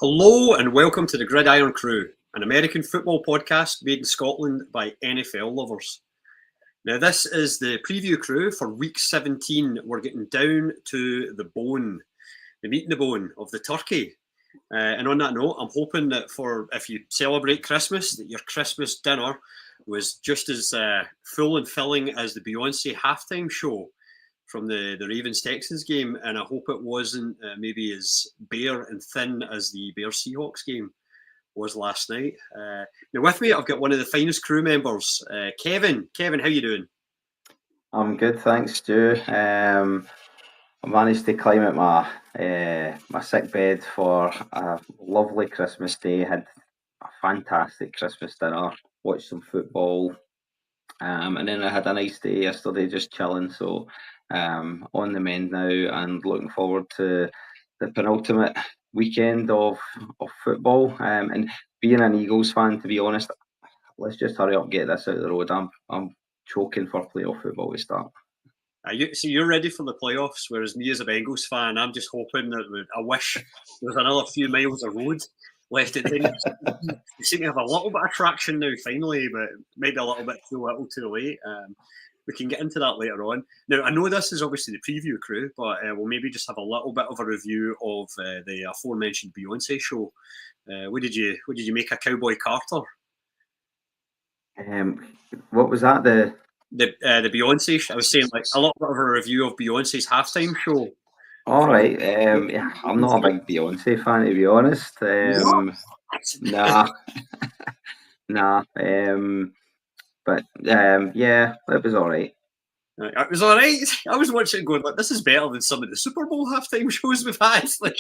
Hello and welcome to the Irn-Cru, an American football podcast made in Scotland by NFL lovers. Now, this is the preview crew for week 17. We're getting down to the bone, the meat and the bone of the turkey. And on that note, I'm hoping that if you celebrate Christmas, that your Christmas dinner was just as full and filling as the Beyonce halftime show from the Ravens-Texans game, and I hope it wasn't maybe as bare and thin as the Bears-Seahawks game was last night. Now with me, I've got one of the finest crew members, Kevin. Kevin, how you doing? I'm good, thanks, Stu. I managed to climb out my sick bed for a lovely Christmas day. Had a fantastic Christmas dinner, watched some football, and then I had a nice day yesterday, just chilling. So on the mend now, and looking forward to the penultimate weekend of football. And being an Eagles fan, to be honest, let's just hurry up and get this out of the road. I'm choking for playoff football to start. So you're ready for the playoffs, whereas me as a Bengals fan, I'm just hoping that I wish there was another few miles of road left. It we seem to have a little bit of traction now, finally, but maybe a little bit too little too late. We can get into that later on. Now, I know this is obviously the preview crew, but we'll maybe just have a little bit of a review of the aforementioned Beyonce show. What did you make of Cowboy Carter? What was that? The Beyonce. I was saying like a little bit of a review of Beyonce's halftime show. All right. Yeah, I'm not a big Beyonce fan, to be honest. Nah, nah. But yeah, it was all right. It was all right. I was watching it going like, this is better than some of the Super Bowl halftime shows we've had. Like,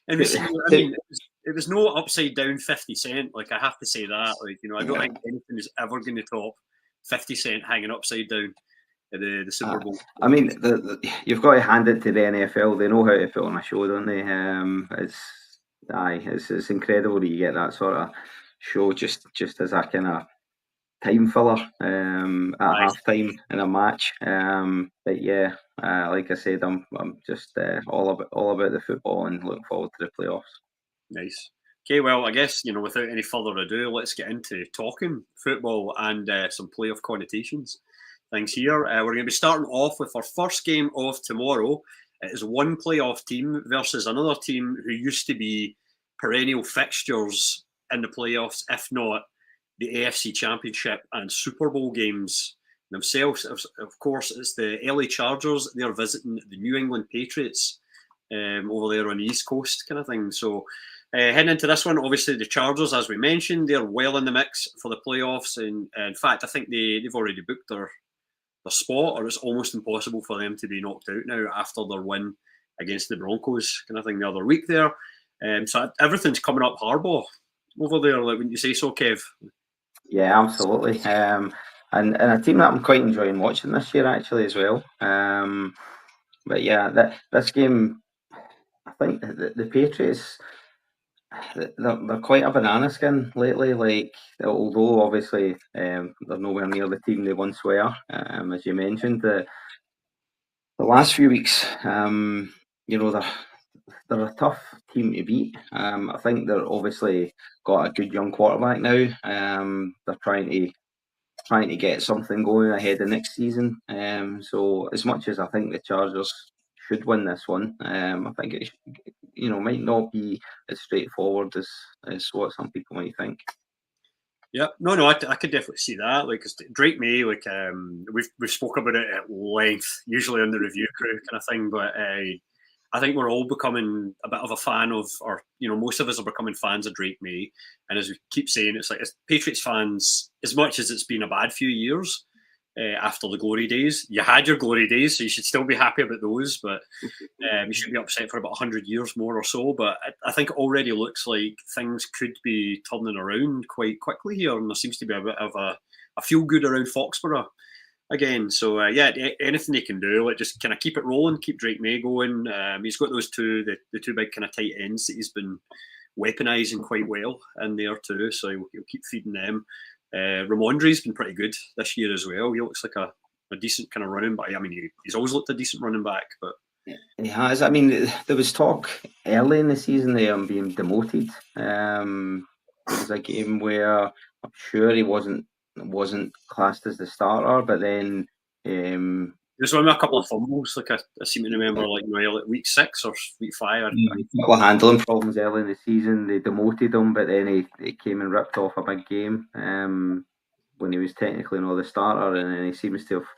and it was no upside down 50 Cent. Like, I have to say that. Like, I don't think anything is ever going to top 50 Cent hanging upside down at the Super Bowl. I mean, you've got to hand it to the NFL. They know how to put on a show, don't they? It's incredible that you get that sort of show just as a kind of time filler at halftime in a match. But yeah, like I said, I'm just all about the football and looking forward to the playoffs. Nice. Okay, well, I guess without any further ado, let's get into talking football and some playoff connotations. Things here. We're going to be starting off with our first game of tomorrow. It is one playoff team versus another team who used to be perennial fixtures in the playoffs, if not the AFC Championship and Super Bowl games themselves. Of course, it's the LA Chargers. They're visiting the New England Patriots over there on the East Coast kind of thing. So heading into this one, obviously the Chargers, as we mentioned, they're well in the mix for the playoffs. And in fact, I think they've already booked their spot, or it's almost impossible for them to be knocked out now after their win against the Broncos kind of thing the other week there. So everything's coming up Harbaugh over there, like, wouldn't you say so, Kev? Yeah, absolutely. And a team that I'm quite enjoying watching this year actually as well. But yeah, this game, I think the Patriots, they're quite a banana skin lately. Like, although obviously they're nowhere near the team they once were, as you mentioned, the last few weeks, they're a tough team to beat. I think they're obviously got a good young quarterback now. They're trying to get something going ahead of next season. So as much as I think the Chargers should win this one, I think it might not be as straightforward as what some people might think. Yeah, no, I could definitely see that. Like, Drake May, like, we've spoke about it at length, usually on the review crew kind of thing. But I think we're all becoming a bit of a fan of, or most of us are becoming fans of Drake May. And as we keep saying, it's like, as Patriots fans, as much as it's been a bad few years after the glory days, you had your glory days, so you should still be happy about those. But you should be upset for about 100 years more or so. But I think it already looks like things could be turning around quite quickly here, and there seems to be a bit of a feel good around Foxborough again. So yeah, anything they can do, like, just kind of keep it rolling, keep Drake May going. He's got those the two big kind of tight ends that he's been weaponizing quite well in there too, so he'll keep feeding them. Ramondre's been pretty good this year as well. He looks like a decent kind of running back. I mean, he's always looked a decent running back, but he has. I mean, there was talk early in the season they being demoted. It was a game where I'm sure he wasn't classed as the starter, but then There's one with a couple of fumbles, like I seem to remember, like week 6 or week 5. a couple of handling problems early in the season. They demoted him, but then he came and ripped off a big game when he was technically not the starter, and then he seems to have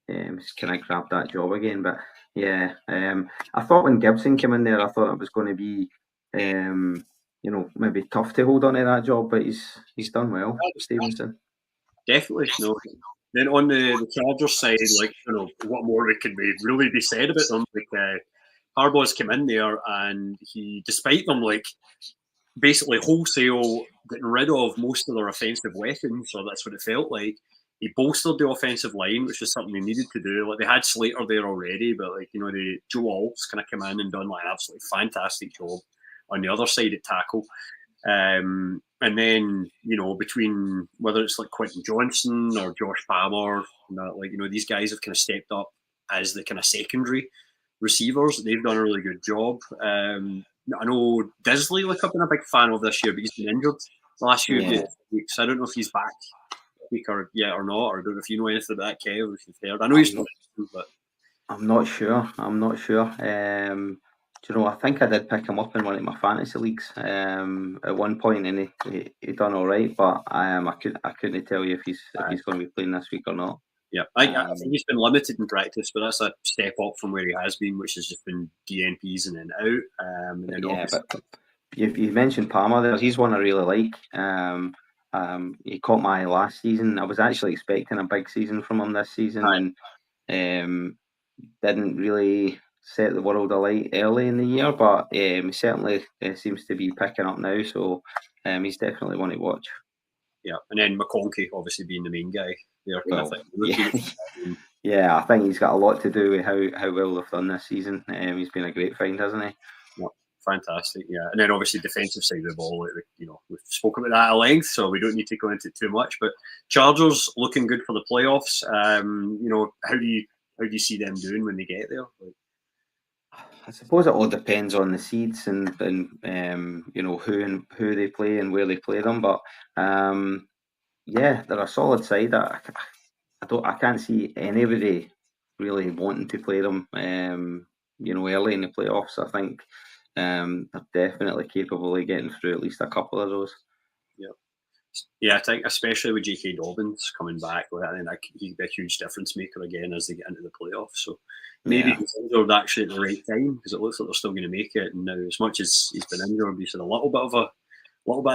kind of grabbed that job again. But yeah, I thought when Gibson came in there, I thought it was going to be, maybe tough to hold on to that job, but he's done well, Stevenson. Definitely, no. Then on the Chargers side, like, what more could we really be said about them? Like, Harbaugh's come in there, and he, despite them, like, basically wholesale getting rid of most of their offensive weapons, or that's what it felt like. He bolstered the offensive line, which was something they needed to do. Like, they had Slater there already, but Joe Alt's kind of come in and done like an absolutely fantastic job on the other side at tackle. And then, between whether it's like Quentin Johnson or Josh Palmer, these guys have kind of stepped up as the kind of secondary receivers. They've done a really good job. I know Disley, like, I've been a big fan of this year, but he's been injured the last few weeks. I don't know if he's back week or not, or I don't know if you know anything about that, Kev, if you've heard. I know he's not, but I'm not sure. I think I did pick him up in one of my fantasy leagues at one point, and he done all right. But I couldn't tell you if he's going to be playing this week or not. Yeah, I think he's been limited in practice, but that's a step up from where he has been, which has just been DNPs and then out. And then but you mentioned Palmer there. He's one I really like. He caught my eye last season. I was actually expecting a big season from him this season, and didn't really set the world alight early in the year, but he certainly seems to be picking up now. So he's definitely one to watch. Yeah, and then McConkey obviously being the main guy there. Yeah, I think he's got a lot to do with how well they've done this season. He's been a great find, hasn't he? Yeah, fantastic. Yeah, and then obviously defensive side of the ball. We've spoken about that at length, so we don't need to go into it too much. But Chargers looking good for the playoffs. How do you see them doing when they get there? I suppose it all depends on the seeds and who they play and where they play them. But they're a solid side. I can't see anybody really wanting to play them. Early in the playoffs. I think they're definitely capable of getting through at least a couple of those. Yeah, I think especially with J.K. Dobbins coming back, I think he'd be a huge difference maker again as they get into the playoffs. So maybe he's injured actually at the right time, because it looks like they're still going to make it. And now, as much as he's been injured, he's had a little bit of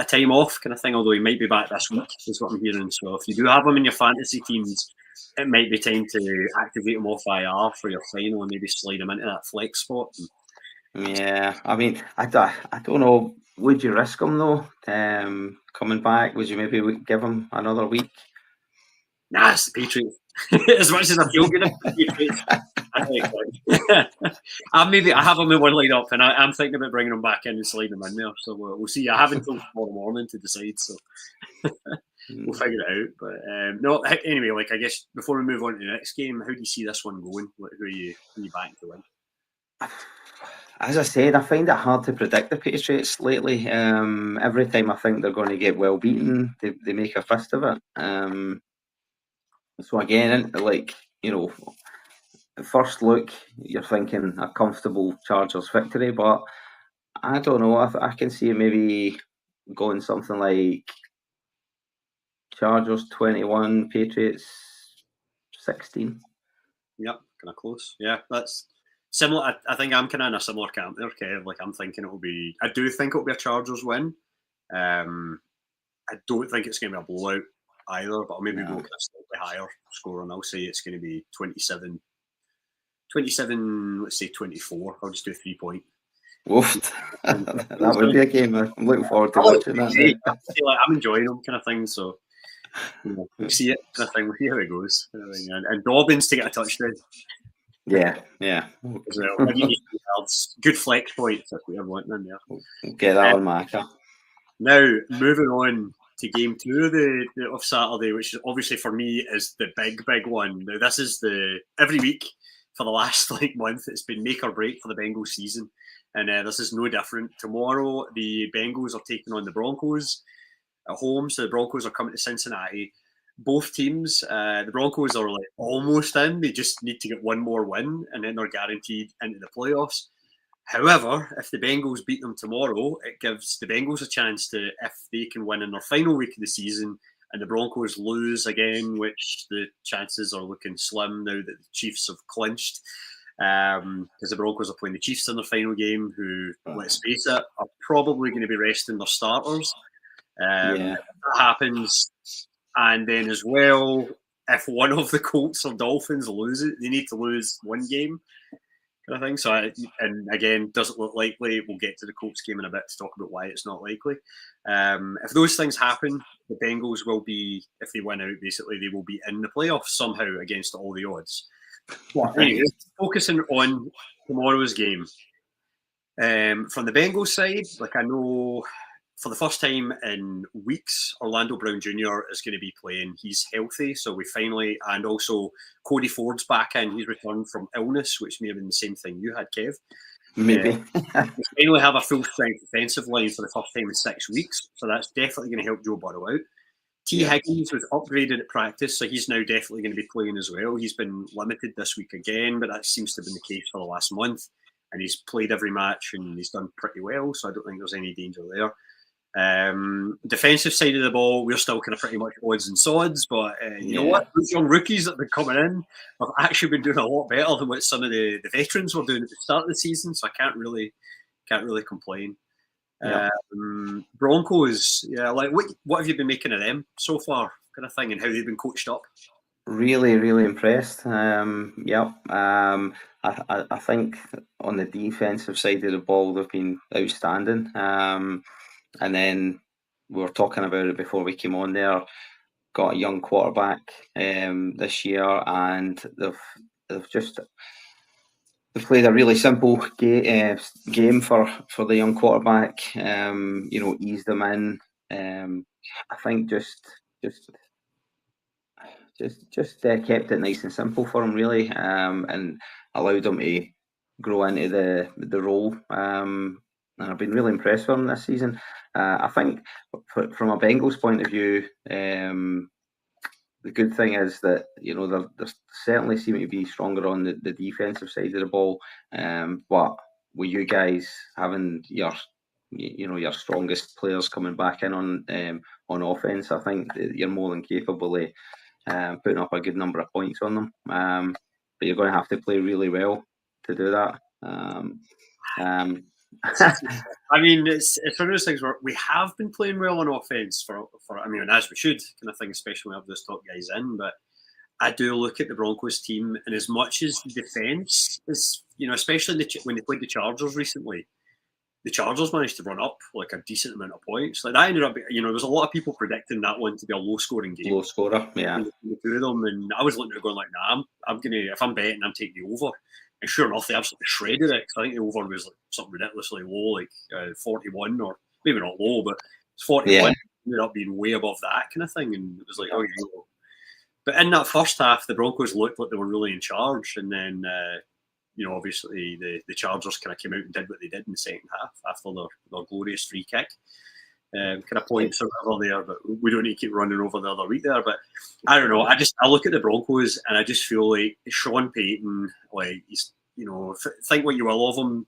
time off kind of thing. Although he might be back this week, is what I'm hearing. So if you do have him in your fantasy teams, it might be time to activate him off IR for your final and maybe slide him into that flex spot. Yeah, I mean, I don't know. Would you risk him though? Coming back, would you maybe give him another week? Nah, it's the Patriots. As much as I feel good about the Patriots, I have him in one line up, and I'm thinking about bringing him back in and sliding him in there. So we'll see. I have until tomorrow morning to decide. So we'll figure it out. But no, anyway, I guess before we move on to the next game, how do you see this one going? Who are you backing to win? As I said, I find it hard to predict the Patriots lately. Every time I think they're going to get well beaten, they make a fist of it. So again, at first look, you're thinking a comfortable Chargers victory, but I don't know. I can see maybe going something like Chargers 21, Patriots 16. Yep, kind of close. Yeah, that's similar. I think I'm kind of in a similar camp there, Kev. I'm thinking I do think it'll be a Chargers win. I don't think it's going to be a blowout either, but I'll maybe go kind of slightly higher score, and I'll say it's going to be 27, let's say 24. I'll just do a 3-point. Oof. That would be a game. I'm looking forward to watching that. I'm enjoying them kind of thing, so we'll see it kind of thing. We'll see how it goes. And Dobbins to get a touchdown. Yeah. Good flex points if we ever want them there. Get that on marker. Now, moving on to game 2 of Saturday, which is obviously for me is the big one. Now, this is every week for the last month. It's been make or break for the Bengals season, and this is no different. Tomorrow, the Bengals are taking on the Broncos at home, so the Broncos are coming to Cincinnati. Both teams, the Broncos are almost in. They just need to get one more win, and then they're guaranteed into the playoffs. However, if the Bengals beat them tomorrow, it gives the Bengals a chance to, if they can win in their final week of the season, and the Broncos lose again, which the chances are looking slim now that the Chiefs have clinched, because the Broncos are playing the Chiefs in their final game, who, let's face it, are probably going to be resting their starters. If that happens, and then as well, if one of the Colts or Dolphins lose it, they need to lose one game, kind of thing. So, and again, doesn't look likely. We'll get to the Colts game in a bit to talk about why it's not likely. If those things happen, the Bengals will be, if they win out, basically, they will be in the playoffs somehow against all the odds. But anyway, focusing on tomorrow's game. From the Bengals side, I know for the first time in weeks, Orlando Brown Jr. is going to be playing. He's healthy, so we finally, and also Cody Ford's back in. He's returned from illness, which may have been the same thing you had, Kev. Maybe. We finally have a full-strength defensive line for the first time in 6 weeks, so that's definitely going to help Joe Burrow out. Higgins was upgraded at practice, so he's now definitely going to be playing as well. He's been limited this week again, but that seems to have been the case for the last month, and he's played every match and he's done pretty well, so I don't think there's any danger there. Defensive side of the ball, we're still kind of pretty much odds and sods, but you know what? Those young rookies that have been coming in have actually been doing a lot better than what some of the veterans were doing at the start of the season, so I can't really complain. Broncos, what have you been making of them so far, kind of thing, and how they've been coached up? Really, really impressed. I think on the defensive side of the ball, they've been outstanding. And then we were talking about it before we came on there. Got a young quarterback this year, and they've played a really simple game for the young quarterback. Ease them in. I think just kept it nice and simple for him, really, and allowed him to grow into the role. And I've been really impressed with him this season. I think from a Bengals point of view, the good thing is that they certainly seem to be stronger on the defensive side of the ball. But with you guys having your strongest players coming back in on offense, I think you're more than capable of putting up a good number of points on them. But you're going to have to play really well to do that. I mean, it's one of those things where we have been playing well on offense for as we should, kind of thing, especially when we have those top guys in. But I do look at the Broncos team, and as much as the defense is, especially when they played the Chargers recently, the Chargers managed to run up a decent amount of points. That ended up, there was a lot of people predicting that one to be a low-scoring game. Low scorer, yeah. The two of them, and I was looking at it going nah, I'm gonna, if I'm betting, I'm taking the over. And sure enough, they absolutely shredded it. Because I think the over was something ridiculously low, 41, or maybe not low, but it's 41. Yeah. Ended up being way above that kind of thing, and it was But in that first half, the Broncos looked like they were really in charge, and then obviously the Chargers kind of came out and did what they did in the second half after their glorious free kick. Kind of points or whatever there, but we don't need to keep running over the other week there. But I don't know. I look at the Broncos and I just feel like Sean Payton, he's think what you will of him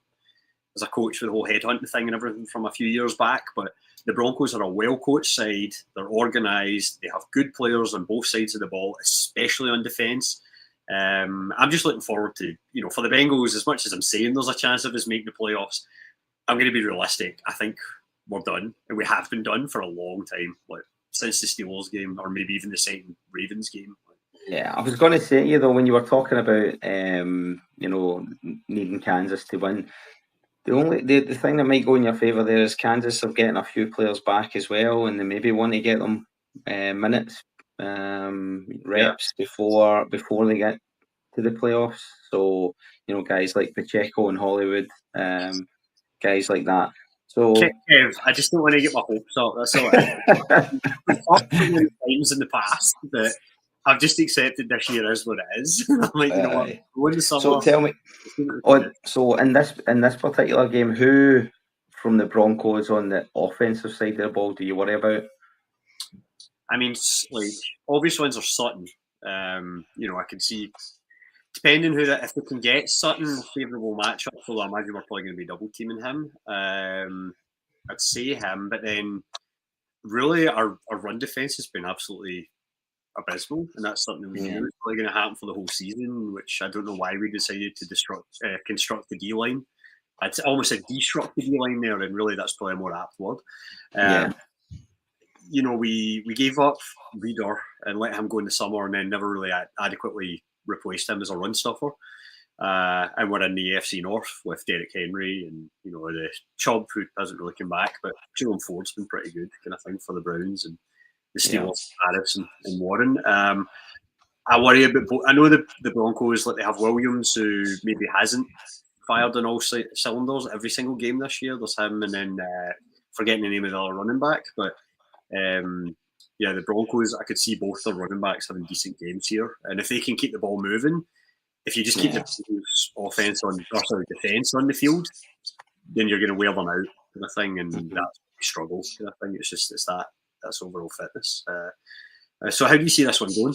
as a coach with the whole headhunting thing and everything from a few years back. But the Broncos are a well-coached side. They're organised. They have good players on both sides of the ball, especially on defence. I'm just looking forward to, for the Bengals, as much as I'm saying there's a chance of us making the playoffs, I'm going to be realistic. I think we're done, and we have been done for a long time, since the Steelers game, or maybe even the second Ravens game. Yeah, I was going to say to you though, when you were talking about needing Kansas to win, the thing that might go in your favour there is Kansas are getting a few players back as well, and they maybe want to get them minutes, reps before they get to the playoffs. So guys like Pacheco and Hollywood, guys like that. So, Kev, I just don't want to get my hopes up. That's all. We've talked so many times in the past that I've just accepted this year is what it is. I'm like, you know what? Go in the summer. So tell me, so in this particular game, who from the Broncos on the offensive side of the ball do you worry about? I mean, like obvious ones are Sutton. You know, I can see depending who that if they can get Sutton a favourable matchup, although I imagine we're probably going to be double teaming him. I'd say him, but then really our run defence has been absolutely abysmal, and that's something we knew was probably going to happen for the whole season. Which I don't know why we decided to construct the D line. I'd almost said destruct the D line there, and really that's probably a more apt word. You know, we gave up Reader and let him go in the summer, and then never really adequately replaced him as a run stuffer. And we're in the AFC North with Derrick Henry and, you know, the Chubb, who hasn't really come back, but Jalen Ford's been pretty good, kind of thing, for the Browns, and the Steelers, Harris and Warren. I worry about both. I know the Broncos, like, they have Williams, who maybe hasn't fired on all cylinders every single game this year. There's him, and then forgetting the name of the other running back, but yeah, the Broncos, I could see both their running backs having decent games here, and if they can keep the ball moving, if you just keep the offense on, or sorry, defense on the field, then you're going to wear them out, kind of thing, and that's struggle, kind of thing. It's that's overall fitness. So how do you see this one going?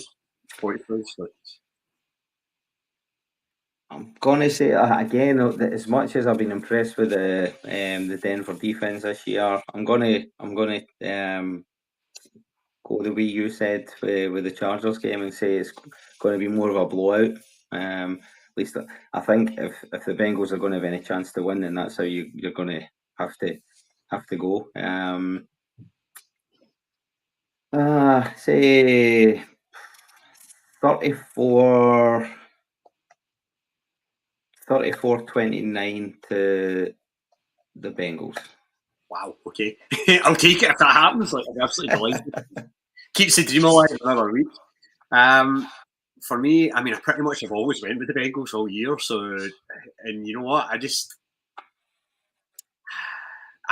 I'm gonna say again, as much as I've been impressed with the Denver defense this year, I'm gonna go the way you said with the Chargers game and say it's going to be more of a blowout. At least I think if the Bengals are going to have any chance to win, then that's how you're going to have to go. Say 34-29 to the Bengals. Wow, okay. I'll take it if that happens. Like, I'll be absolutely delighted. Keeps the dream alive another week. For me, I mean, I pretty much have always went with the Bengals all year. So, and you know what? I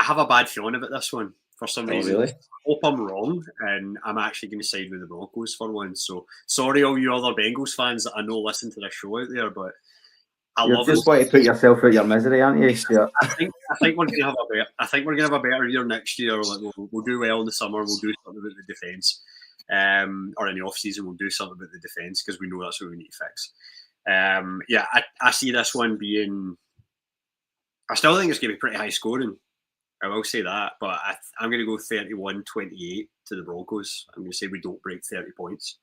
have a bad feeling about this one for some reason. Really? I hope I'm wrong, and I'm actually going to side with the Broncos for one. So, sorry, all you other Bengals fans that I know listen to this show out there, but You're just want to put yourself out your misery, aren't you, Stuart? I think we're going to have a better. I think we're going to have a better year next year. Like we'll do well in the summer. We'll do something about the defence, or in the off season we'll do something about the defence because we know that's what we need to fix. Yeah, I see this one being. I still think it's going to be pretty high scoring. I will say that, but I'm going to go 31-28 to the Broncos. I'm going to say we don't break 30 points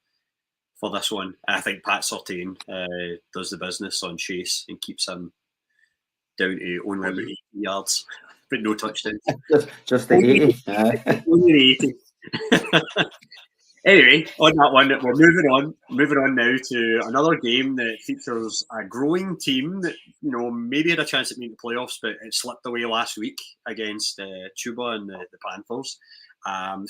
for this one. I think Pat Surtain does the business on Chase and keeps him down to only about 80 yards, but no touchdowns. just the 80. Only 80. Anyway, on that one, we're moving on now to another game that features a growing team that, you know, maybe had a chance at making the playoffs, but it slipped away last week against Chuba and the Panthers.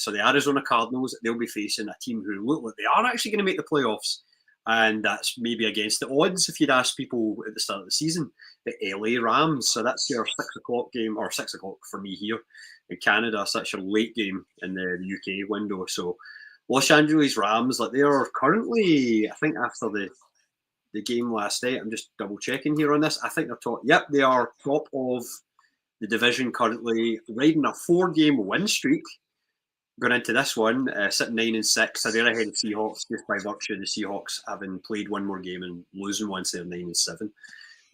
So the Arizona Cardinals, they'll be facing a team who look like they are actually going to make the playoffs, and that's maybe against the odds if you'd ask people at the start of the season. The LA Rams, so that's your 6 o'clock game, or 6 o'clock for me here in Canada. So that's your late game in the UK window. So Los Angeles Rams, like, they are currently, I think after the game last night, I'm just double checking here on this, I think they're top. Yep, they are top of the division currently, riding a 4-game win streak going into this one, sitting 9-6. So they're ahead of Seahawks just by virtue of the Seahawks having played one more game and losing once they're 9-7.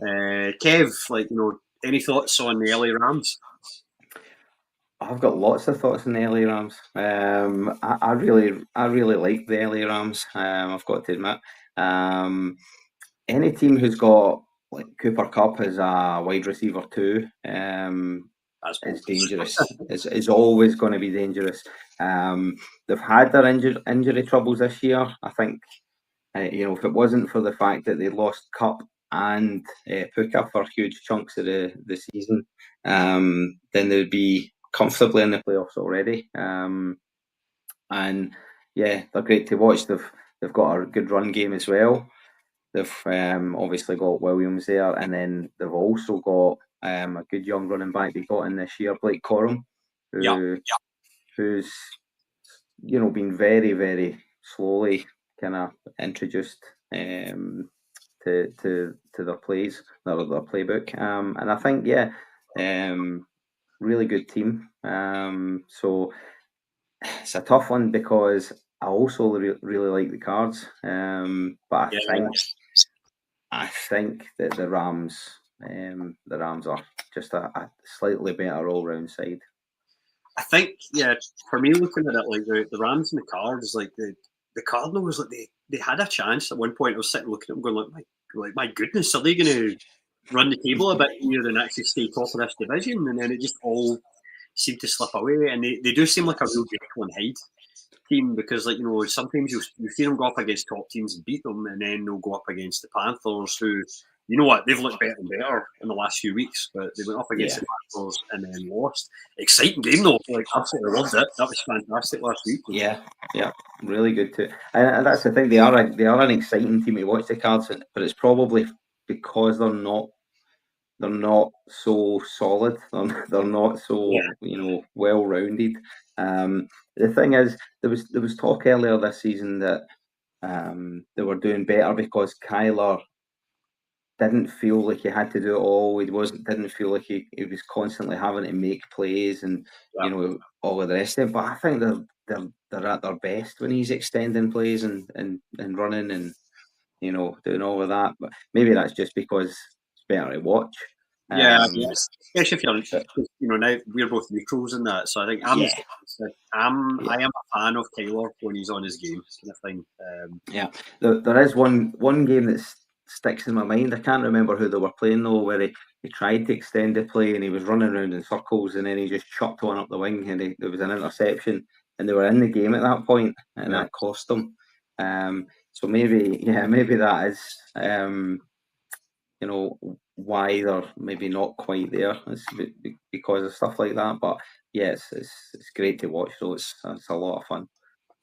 Kev, like, you know, any thoughts on the LA Rams? I've got lots of thoughts on the LA Rams. I really like the LA Rams. I've got to admit, any team who's got like Cooper Kupp as a wide receiver too, is dangerous. It's always going to be dangerous. They've had their injury troubles this year. I think, you know, if it wasn't for the fact that they lost Kupp and Puka for huge chunks of the season, then they would be comfortably in the playoffs already. And yeah, they're great to watch. They've got a good run game as well. They've obviously got Williams there, and then they've also got a good young running back they got in this year, Blake Corum, who's, you know, been very, very slowly kind of introduced to their plays, their playbook. And I think, really good team. So it's a tough one because I also really like the Cards. But I think that the Rams are just a slightly better all round side. I think, for me, looking at it, like the Rams and the Cards, like the Cardinals, like they had a chance at one point. I was sitting looking at them, going my goodness, are they going to run the table a bit here and actually stay top of this division? And then it just all seemed to slip away. And they do seem like a real Jekyll and Hyde team, because, like, sometimes you see them go up against top teams and beat them, and then they'll go up against the Panthers, who, you know what, they've looked better and better in the last few weeks, but they went up against the Panthers and then lost. Exciting game though, like, absolutely loved it. That was fantastic last week. Yeah, really good too. And that's the thing; they are an exciting team to watch, the Cards, but it's probably because they're not so solid. They're not so well rounded. The thing is, there was talk earlier this season that they were doing better because Kyler didn't feel like he had to do it all. Didn't feel like he was constantly having to make plays and all of the rest of it. But I think they're at their best when he's extending plays and running and doing all of that. But maybe that's just because it's better to watch. Especially if you're, now we're both neutrals in that, so I think I am a fan of Taylor when he's on his game, kind of thing. There is one game that sticks in my mind. I can't remember who they were playing though, where he tried to extend the play and he was running around in circles, and then he just chucked one up the wing, and there was an interception, and they were in the game at that point, and that cost them. So maybe that is why they're maybe not quite there. It's because of stuff like that. But yeah, it's great to watch. So it's a lot of fun.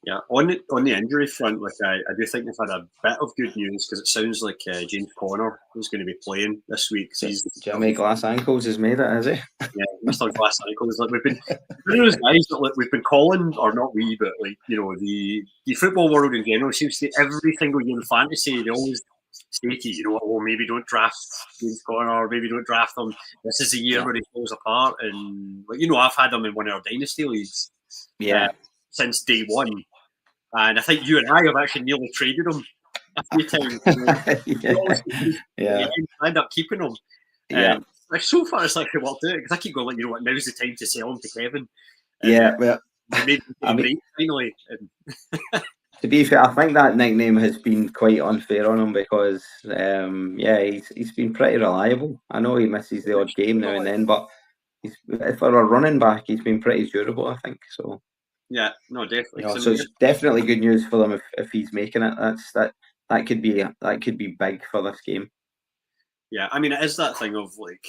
Yeah, on the injury front, like I do think they've had a bit of good news, because it sounds like James Conner is going to be playing this week. So Jimmy Glass Ankles has made it, has he? Yeah, Mr. Glass Ankles. Like, we've been those guys that, like, we've been calling, or not we, but, like, the football world in general seems to, every single year in fantasy, they always say to you, well, maybe don't draft James Conner, or maybe don't draft him. This is the year where he falls apart. And, like, I've had him in one of our dynasty leagues since day one. And I think you and I have actually nearly traded him a few times. I end up keeping him. Like, so far it's actually worked out, because I keep going, like, what, now's the time to sell him to Kevin. And, finally. To be fair, I think that nickname has been quite unfair on him, because he's been pretty reliable. I know he misses the odd game now and then, but for a running back, he's been pretty durable, I think. So yeah, no, definitely. So it's definitely good news for them if he's making it. That could be big for this game. Yeah, I mean, it is that thing of, like,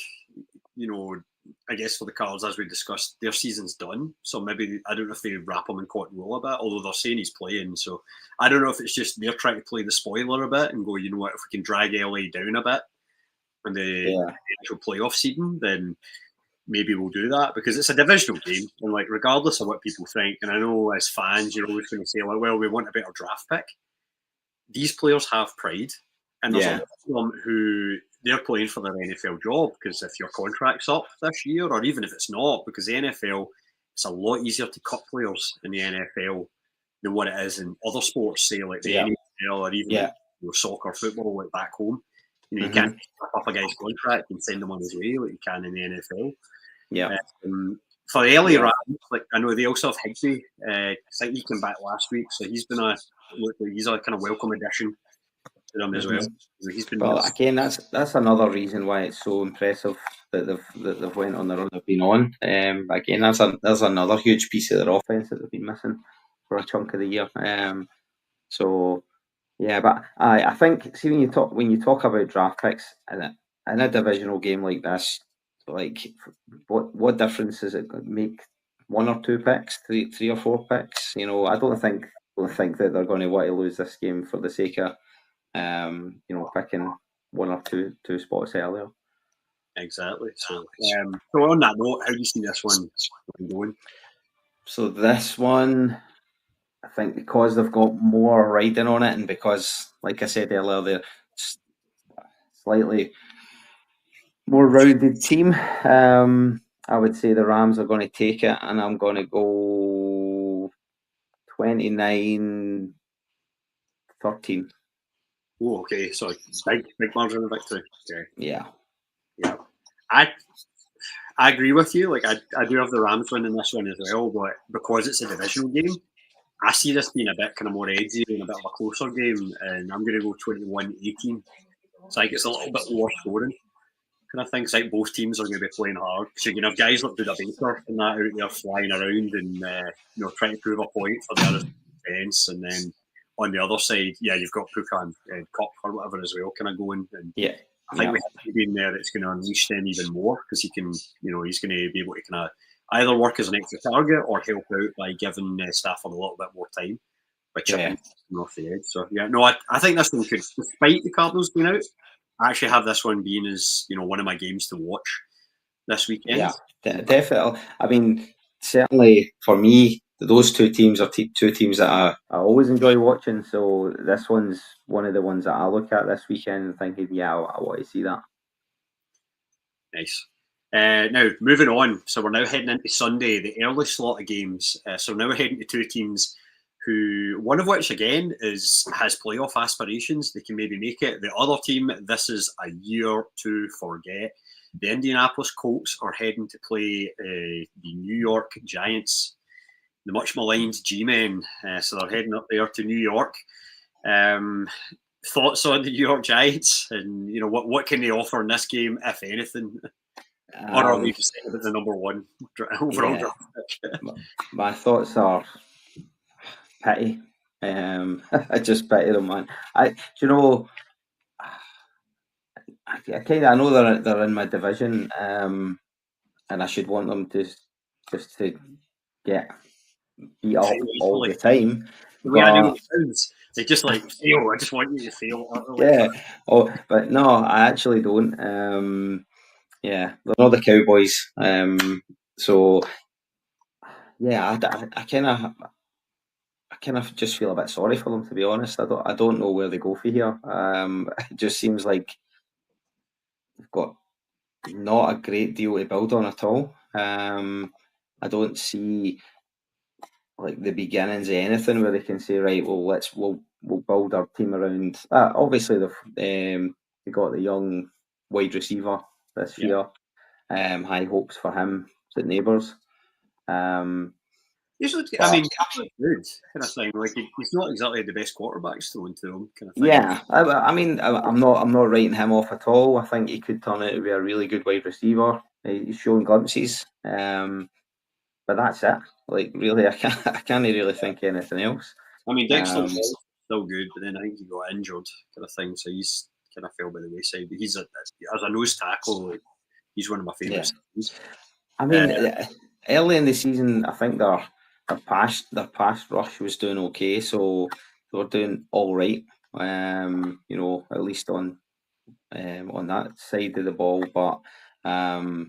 I guess for the Cards, as we discussed, their season's done. So maybe, I don't know if they wrap him in cotton wool a bit, although they're saying he's playing. So I don't know if it's just they're trying to play the spoiler a bit and go, if we can drag LA down a bit in the actual playoff seeding, then maybe we'll do that, because it's a divisional game, and, like, regardless of what people think, and I know as fans you're always going to say, like, well, we want a better draft pick. These players have pride, and there's a lot of them who they're playing for their NFL job, because if your contract's up this year, or even if it's not, because the NFL, it's a lot easier to cut players in the NFL than what it is in other sports, say like the NHL, or even soccer, football, like back home. You can't up a guy's contract and send them on his way like you can in the NFL. For the LA Rams, like, I know they also have Higbee. I think he came back last week, so he's a kind of welcome addition to them as well. So he's been again, that's another reason why it's so impressive that they've went on the run they've been on. Again, that's another huge piece of their offense that they've been missing for a chunk of the year. But I think, see, when you talk about draft picks in a divisional game like this, like, what difference does it make? One or two picks, three or four picks? I don't think that they're going to want to lose this game for the sake of picking one or two spots earlier. Exactly. So on that note, how do you see this one going? So this one, I think because they've got more riding on it, and because, like I said earlier, they're slightly more rounded team, I would say the Rams are going to take it, and I'm going to go 29-13. Oh, okay. So big margin of victory. Okay. Yeah. Yeah. I agree with you. Like I do have the Rams winning this one as well, but because it's a divisional game, I see this being a bit kind of more edgy and a bit of a closer game, and I'm going to go 21-18. So I think it's a little bit lower scoring. Kind of things like both teams are going to be playing hard. So you can have guys like Buda Baker and that out there flying around and trying to prove a point for the other defence, and then on the other side, yeah, you've got Puka and Cup or whatever as well, kind of going. And Yeah. I think we have to in there that's going to unleash them even more because he can, he's going to be able to kind of either work as an extra target or help out by giving Stafford a little bit more time by chipping off the edge. So yeah, no, I think this one could, despite the Cardinals being out, I actually have this one being as one of my games to watch this weekend. Yeah, definitely. I mean, certainly for me, those two teams are two teams that I always enjoy watching. So this one's one of the ones that I look at this weekend and thinking, yeah, I want to see that. Nice. Now, moving on. So we're now heading into Sunday, the early slot of games. So now we're heading to two teams who, one of which again has playoff aspirations. They can maybe make it. The other team, this is a year to forget. The Indianapolis Colts are heading to play the New York Giants, the much maligned G-Men. So they're heading up there to New York. Thoughts on the New York Giants, and what can they offer in this game, if anything? Or are we just saying about the number one overall draft pick? My thoughts are pity. I just pity them, man. I know they're in my division, and I should want them to just to get beat up all the time. The way I do it sounds, they just like fail. I just want you to fail utterly. Yeah. But no, I actually don't. Yeah, they're not the Cowboys. So yeah, I kind of just feel a bit sorry for them, to be honest. I don't know where they go for here. It just seems like they've got not a great deal to build on at all. I don't see like the beginnings of anything where they can say, right, well, we'll build our team around. Obviously, they got the young wide receiver this year. High hopes for him at Neighbours. Usually, I mean, good kind of thing. Like he's not exactly the best quarterbacks thrown to him, kind of thing. Yeah, I mean, I'm not writing him off at all. I think he could turn out to be a really good wide receiver. He's shown glimpses, but that's it. Like, really, I can't really think anything else. I mean, Dexter's still good, but then I think he got injured, kind of thing. So he's kind of fell by the wayside. But he's as a nose tackle, like, he's one of my favourites. Yeah. I mean, early in the season, I think their pass rush was doing okay, so they were doing all right. At least on that side of the ball. But I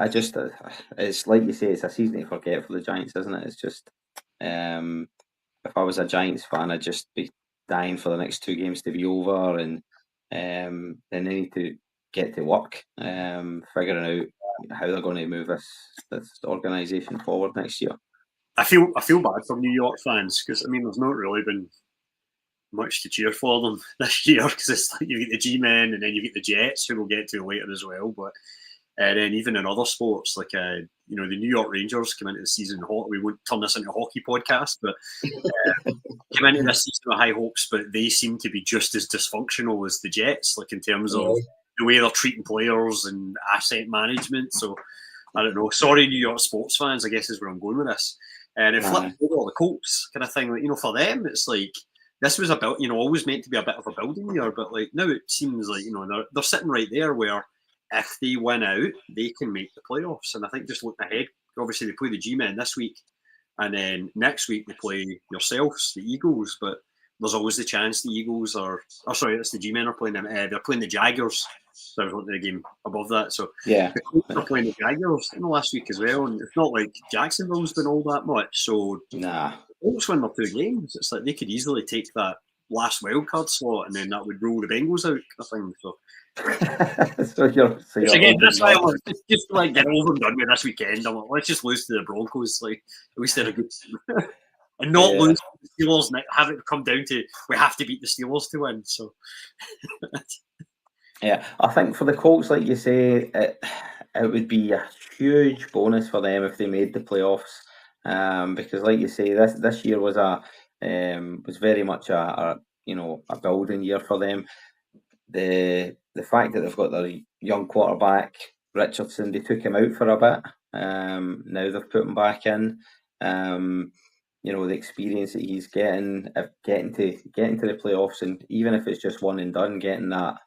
just it's like you say, it's a season to forget for the Giants, isn't it? It's just if I was a Giants fan, I'd just be dying for the next two games to be over, and then they need to get to work, figuring out how they're going to move this organisation forward next year. I feel bad for New York fans because I mean, there's not really been much to cheer for them this year because it's like you get the G-Men and then you get the Jets, who we'll get to later as well. But and then even in other sports, like the New York Rangers came into the season hot. We won't turn this into a hockey podcast, but came into this season with high hopes, but they seem to be just as dysfunctional as the Jets, like in terms of the way they're treating players and asset management. So I don't know. Sorry, New York sports fans, I guess is where I'm going with this. And it flipped over the Colts kind of thing. Like, for them, it's like this was about always meant to be a bit of a building year, but like now it seems like they're sitting right there where if they win out, they can make the playoffs. And I think just looking ahead, obviously they play the G-Men this week, and then next week they play yourselves, the Eagles. But there's always the chance the Eagles it's the G-Men are playing them. They're playing the Jaguars So I was looking at the game above that. So Yeah. the Colts are playing the Jaguars in the last week as well, and it's not like Jacksonville's been all that much. So Nah. the Colts win their 2 games. It's like they could easily take that last wildcard slot, and then that would rule the Bengals out, I think. So. so you're Again, that's why I want just to get over and done with this weekend. I'm like, let's just lose to the Broncos. Like, at least they're a good team. And not lose to the Steelers and have it come down to we have to beat the Steelers to win. So yeah, I think for the Colts, like you say, it would be a huge bonus for them if they made the playoffs. Because like you say, this year was very much a building year for them. The fact that they've got their young quarterback Richardson, they took him out for a bit. Now they've put him back in. The experience that he's getting to the playoffs, and even if it's just one and done, getting that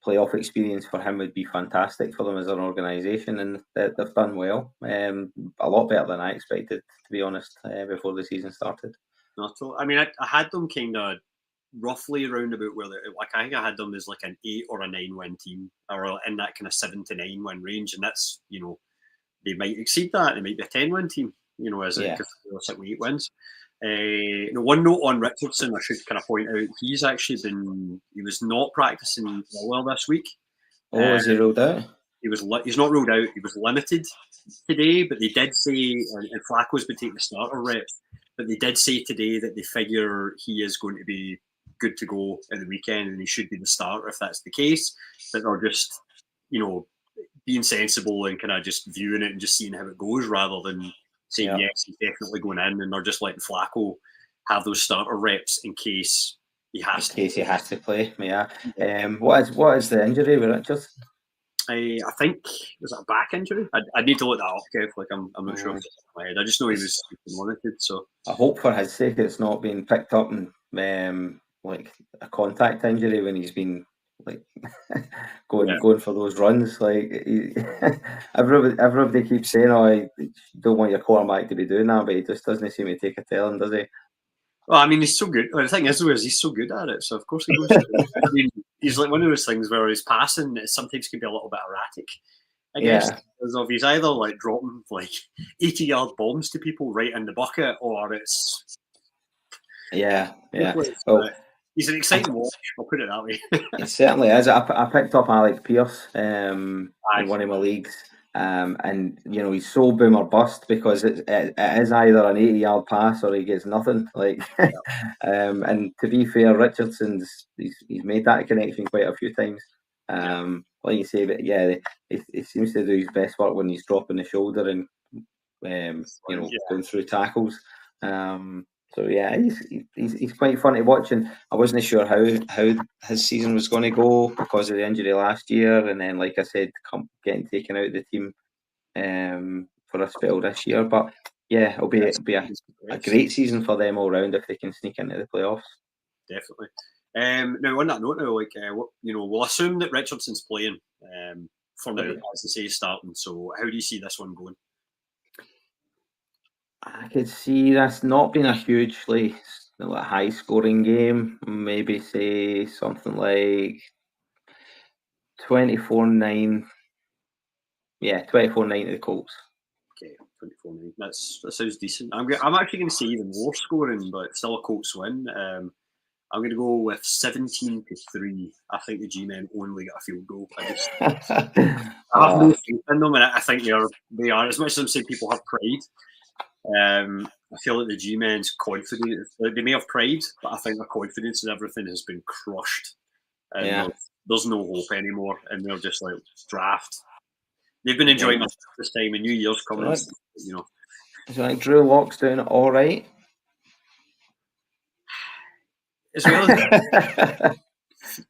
playoff experience for him would be fantastic for them as an organisation, and they've done well. A lot better than I expected, to be honest, before the season started. I mean, I had them kind of roughly around about where I think I had them as like an 8 or a 9 win team, or in that kind of 7 to 9 win range, and that's they might exceed that. They might be a 10 win team, as a 7 8 wins. One note on Richardson, I should kind of point out, he was not practicing well this week. Is he ruled out? He's not ruled out. He was limited today, but they did say, and Flacco's been taking the starter reps, but they did say today that they figure he is going to be good to go at the weekend, and he should be the starter if that's the case. But they're just, being sensible and kind of just viewing it and just seeing how it goes, rather than saying yes, he's definitely going in, and they're just letting Flacco have those starter reps in case he has to play. Yeah. What is the injury with Richardson? I think, was it a back injury? I need to look that up, Kev. Like I'm not sure if it's in my head. I just know he was monitored. So I hope for his sake it's not been picked up and like a contact injury when he's been like going for those runs. Like everybody keeps saying, "Oh, you don't want your quarterback to be doing that," but he just doesn't seem to take a telling, does he? Well, I mean, he's so good. The thing is, he's so good at it, so of course he goes. I mean, he's like one of those things where his passing sometimes can be a little bit erratic. I guess because of he's either like dropping like 80-yard bombs to people right in the bucket, or it's Well, he's an exciting watch. I'll put it that way. It certainly is. I picked up Alec Pierce in one of my leagues. And he's so boom or bust, because it is either an 80-yard pass or he gets nothing. Like, and to be fair, Richardson's he's made that connection quite a few times. Like you say, but he seems to do his best work when he's dropping the shoulder and going through tackles. So he's quite fun to watch, and I wasn't sure how his season was going to go because of the injury last year, and then, like I said, getting taken out of the team for a spell this year. But it'll be a great season for them all round if they can sneak into the playoffs. Definitely. Now on that note, we'll assume that Richardson's playing for now, as I say, starting. So how do you see this one going? I could see this not being a hugely high-scoring game. Maybe say something like 24-9. Yeah, 24-9 to the Colts. Okay, 24-9. That sounds decent. I'm actually going to say even more scoring, but still a Colts win. I'm going to go with 17-3. I think the G-men only got a field goal. I have no faith in them, and I think they are. As much as I'm saying people have pride, I feel like the G-men's confidence. They may have pride, but I think their confidence in everything has been crushed. And there's no hope anymore, and they're just like draft. They've been enjoying this time, and New Year's coming. So like Drew Lock's doing it all right. As well as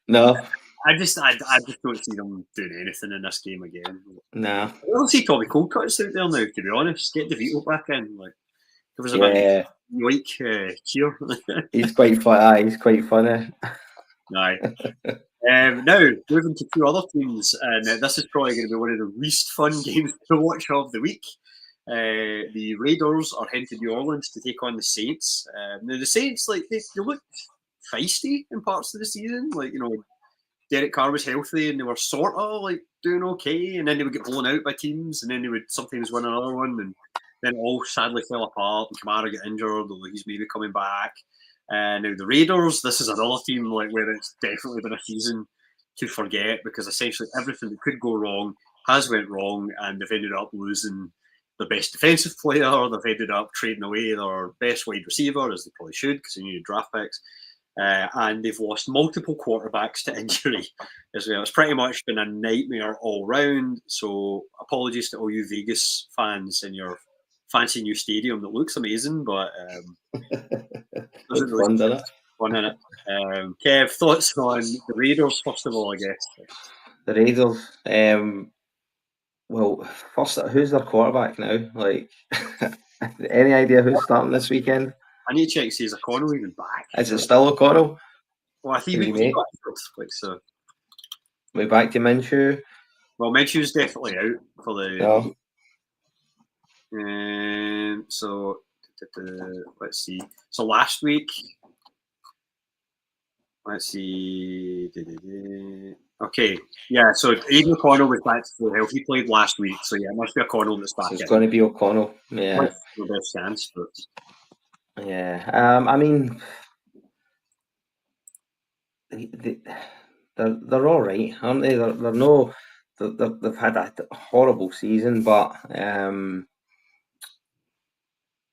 no, I just don't see them doing anything in this game again. No, I don't see Tommy Colcutt's out there now. To be honest, get DeVito back in. Like there was a bit cheer. He's quite fun. He's quite funny. Aye. Now moving to 2 other teams, and this is probably going to be one of the least fun games to watch of the week. The Raiders are heading to New Orleans to take on the Saints. Now the Saints, like they looked feisty in parts of the season, like Derek Carr was healthy and they were sort of like doing okay, and then they would get blown out by teams, and then they would sometimes win another one, and then it all sadly fell apart. And Kamara got injured, although he's maybe coming back. And now the Raiders, this is another team like where it's definitely been a season to forget, because essentially everything that could go wrong has went wrong, and they've ended up losing the best defensive player. They've ended up trading away their best wide receiver, as they probably should, because they needed draft picks. And they've lost multiple quarterbacks to injury as well. It's pretty much been a nightmare all round. So apologies to all you Vegas fans in your fancy new stadium that looks amazing, but doesn't really fun, doesn't it? fun in it. Kev, thoughts on the Raiders first of all, I guess. The Raiders. Well, first, who's their quarterback now? Like, any idea who's starting this weekend? I need to check to see is O'Connell even back. Is it still O'Connell? Well, I think we got like so. We back to Minshew. Well, Minshew's definitely out for the. No. So let's see. So last week, let's see. Okay, yeah. So Aidan O'Connell was back to full health. He played last week, so yeah, it must be O'Connell that's back. So it's going to be O'Connell. Yeah. The best chance, but yeah. I mean, they're all right, aren't they? They've had a horrible season, but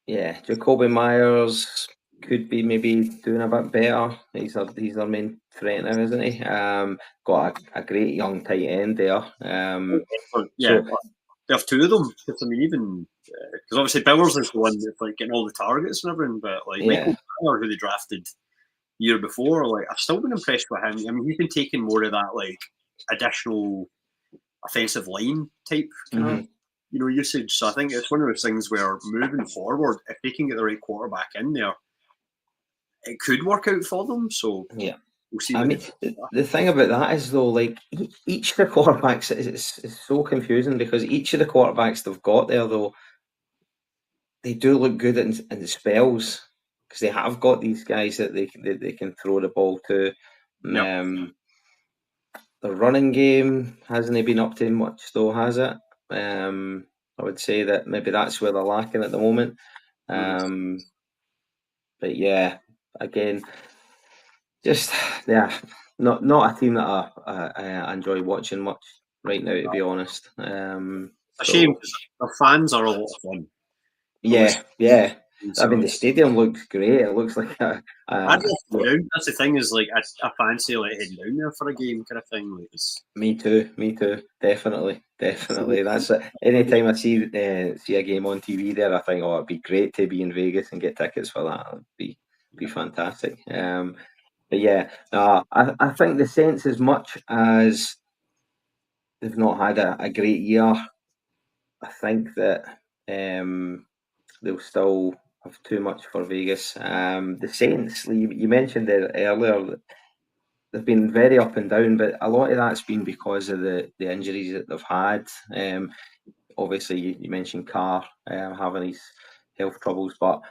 yeah, Jacoby Myers could be maybe doing a bit better. He's their main threat now, isn't he? Got a great young tight end there. yeah, so, they have two of them. I mean, even because obviously Bowers is the one that's like getting all the targets and everything, but like Michael Mayer, who they drafted year before, like I've still been impressed with him. I mean, he's been taking more of that like additional offensive line type kind of usage. So I think it's one of those things where moving forward, if they can get the right quarterback in there, it could work out for them. So yeah. We'll see. I mean, the thing about that is though, like each of the quarterbacks is so confusing, because each of the quarterbacks they've got there though, they do look good in the spells, because they have got these guys that they can throw the ball to. Yep. The running game hasn't been up to much though, has it? I would say that maybe that's where they're lacking at the moment. But yeah, again, just not a team that I enjoy watching much right now, to be honest. A shame, because the fans are a lot of fun. Yeah. I mean, the stadium looks great. It looks like I'd love to down. That's the thing, is like I fancy like heading down there for a game kind of thing. Like Me too. Definitely. That's it. Anytime I see a game on TV there, I think, oh, it'd be great to be in Vegas and get tickets for that. It'd be fantastic. But yeah, I think the Saints, as much as they've not had a great year, I think that they'll still have too much for Vegas. The Saints, you mentioned it earlier, they've been very up and down, but a lot of that's been because of the injuries that they've had. Obviously, you mentioned Carr having his health troubles, but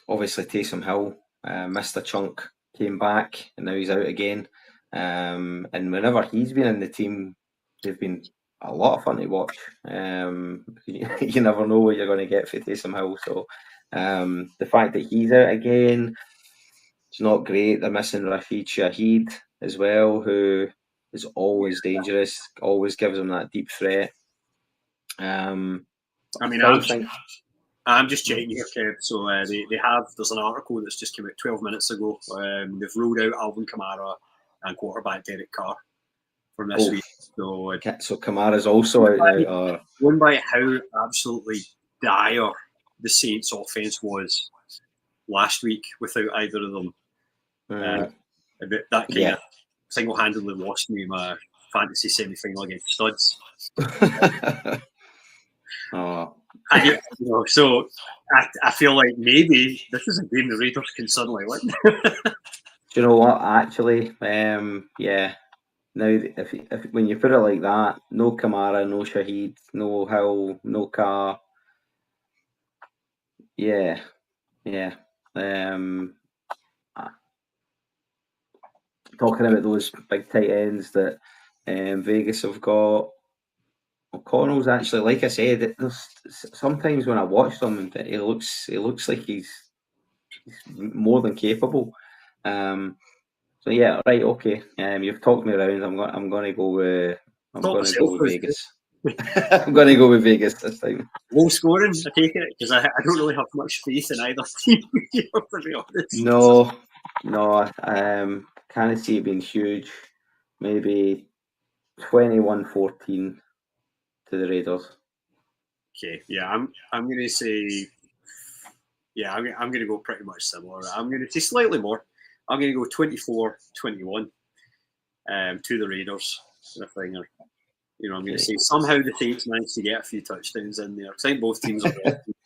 obviously Taysom Hill missed a chunk, came back, and now he's out again. And whenever he's been in the team, they've been a lot of fun to watch. You never know what you're going to get for Taysom Hill. So the fact that he's out again, it's not great. They're missing Rashid Shaheed as well, who is always dangerous, always gives them that deep threat. I mean, I'm just checking here, Kev. So there's an article that's just came out 12 minutes ago. They've ruled out Alvin Kamara and quarterback Derek Carr from this week. So Kamara's also out now. Going by how absolutely dire the Saints' offense was last week without either of them, that kind of single-handedly lost me my fantasy semi-final against Studs. So I feel like maybe this is a game the Raiders can suddenly win. Do you know what? Actually, yeah. Now, if when you put it like that, no Kamara, no Shaheed, no Hill, no Carr. Yeah. talking about those big tight ends that Vegas have got. O'Connell's actually, like I said, sometimes when I watch them, he looks like he's more than capable. So yeah, right, okay. You've talked me around. I'm going to go with Vegas. I'm going to go with Vegas this time. Low scoring, I take it, because I don't really have much faith in either team, to be honest. No, can't see it being huge. Maybe 21-14 to the Raiders. Okay, yeah, I'm going to say, yeah, I'm going to go pretty much similar. I'm going to say slightly more. I'm going to go 24-21 to the Raiders. I think, I'm going to say somehow the Saints managed to get a few touchdowns in there. I think both teams are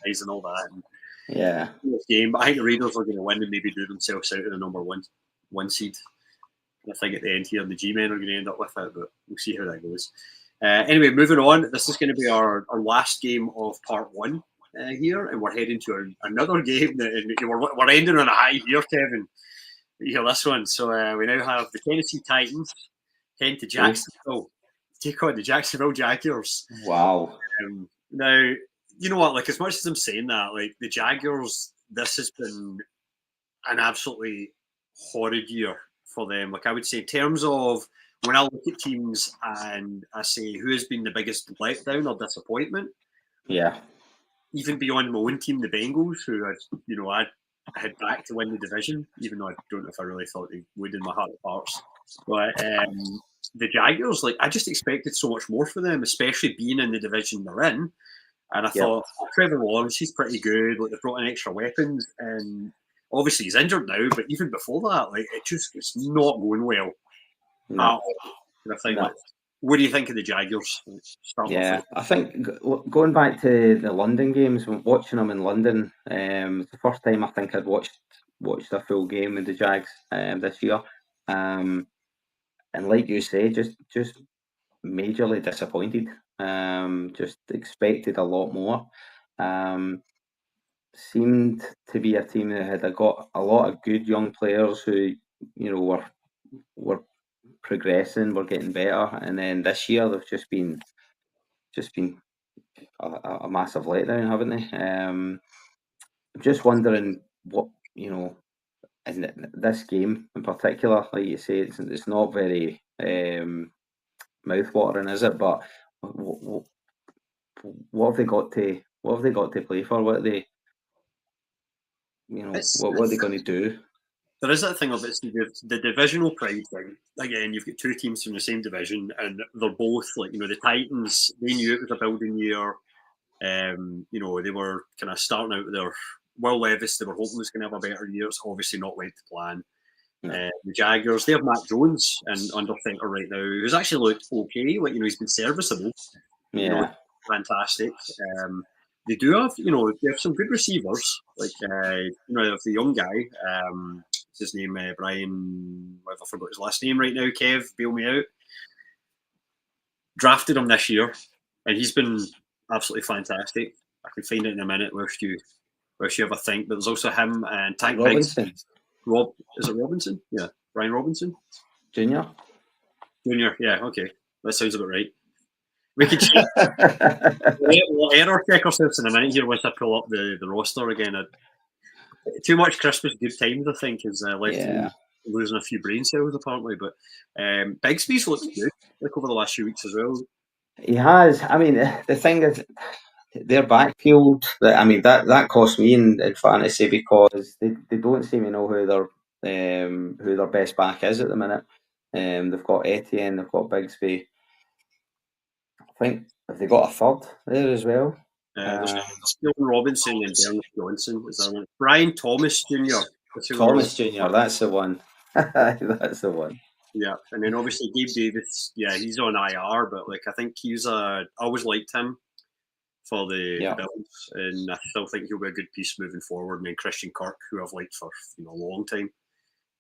nice and all that. And yeah. Game, but I think the Raiders are going to win and maybe do themselves out of the number one seed. I think at the end here, the G-men are going to end up with it, but we'll see how that goes. Anyway, moving on. This is going to be our last game of part one here, and we're heading to another game. We're ending on a high here, Kevin. You hear this one. So we now have the Tennessee Titans head to Jacksonville, take on the Jacksonville Jaguars. Wow. Now, you know what? Like, as much as I'm saying that, like the Jaguars, this has been an absolutely horrid year for them. Like, I would say, in terms of when I look at teams and I say who has been the biggest letdown or disappointment, yeah, even beyond my own team, the Bengals, who I had back to win the division, even though I don't know if I really thought they would in my heart of hearts. But the Jaguars, like, I just expected so much more for them, especially being in the division they're in. And I thought, Trevor Lawrence, he's pretty good. Like, they've brought in extra weapons, and obviously he's injured now. But even before that, like, it's not going well at all. And I think, what do you think of the Jaguars? I think going back to the London games, watching them in London, it's the first time I think I'd watched a full game with the Jags this year. And like you say, just majorly disappointed. Just expected a lot more. Seemed to be a team that had got a lot of good young players who, were progressing, were getting better, and then this year they've just been a massive letdown, haven't they? I'm just wondering what in this game in particular, like you say, it's not very mouth-watering, is it? But what have they got to play for? What are they, what are they going to do? There is that thing of it's the divisional pride thing. Again, you've got two teams from the same division, and they're both the Titans. They knew it was a building year. They were kind of starting out with their Will Levis. They were hoping was going to have a better year. It's obviously not went to plan. The Jaguars, they have Mac Jones under center right now, who's actually looked okay. Like, he's been serviceable. Fantastic. They do have, they have some good receivers. Like, the young guy. What's his name? Brian. I forgot his last name right now. Kev, bail me out. Drafted him this year, and he's been absolutely fantastic. I can find it in a minute. Where you ever think? But there's also him and Tank Robinson. Biggs. Is it Robinson? Yeah, Brian Robinson. Junior. Yeah. Okay, that sounds about right. We could check. We'll error check ourselves in a minute here once I pull up the roster again. Too much Christmas good times, I think, has left me losing a few brain cells apparently. But Bigsby's looked good, like over the last few weeks as well. He has. I mean, the thing is, their backfield. I mean, that cost me in fantasy because they don't seem to know who their best back is at the minute. They've got Etienne, they've got Bigsby. I think have they got a third there as well? There's Steven Robinson and Derek Johnson. Is there one? Brian Thomas Jr. Thomas Jr. That's the one. That's the one. Yeah, and then obviously Gabe Davis. Yeah, he's on IR, but I think I always liked him for the Bills, and I still think he'll be a good piece moving forward. And then Christian Kirk, who I've liked for a long time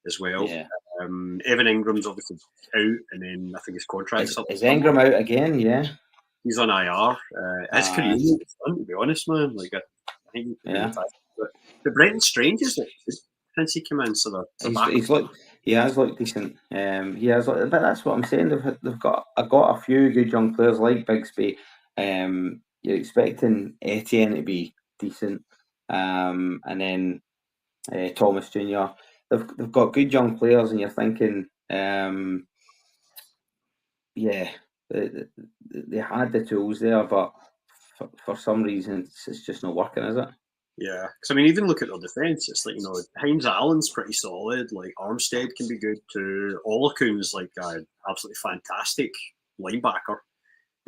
as well. Yeah. Evan Ingram's obviously out, and then I think his contract's up. Is Ingram out again? Yeah. He's on IR. His career is fun, to be honest, man. I think he's but Brenton Strange is it since he came in, so he's looked. He has looked decent. He has, but that's what I'm saying. They've got a few good young players like Bigsby. You're expecting Etienne to be decent, and then Thomas Junior. They've got good young players, and you're thinking, yeah, they had the tools there, but for some reason it's just not working, is it? Yeah, because I mean, even look at their defence. It's like, Hines Allen's pretty solid. Like Armstead can be good too. Olakun's like an absolutely fantastic linebacker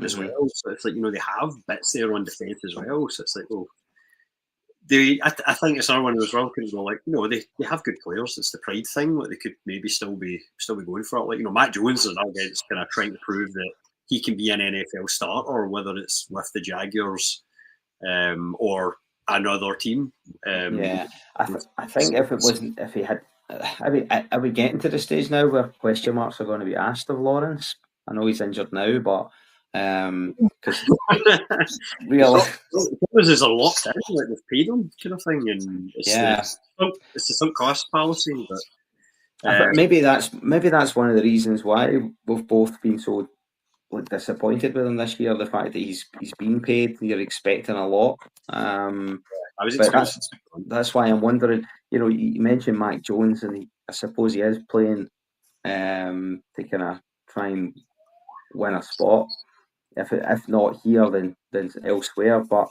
as Mm-hmm. well. So it's like, they have bits there on defence as well. So it's like, well, I think it's another one of those wrong kind of go like, they have good players. It's the pride thing. Like they could maybe still be going for it. Like, Matt Jones is another guy that's kind of trying to prove that he can be an NFL starter, whether it's with the Jaguars or another team. Yeah, I think if he had, are we getting to the stage now where question marks are going to be asked of Lawrence? I know he's injured now, but because really, There's a locked in, like they've paid him, kind of thing, and it's yeah, the sunk cost policy. But maybe that's one of the reasons why we've both been so disappointed with him this year. The fact that he's been paid, you're expecting a lot. I was But expecting. that's why I'm wondering. You mentioned Mac Jones, and I suppose he is playing to kind of try and win a spot. If not here, then elsewhere. But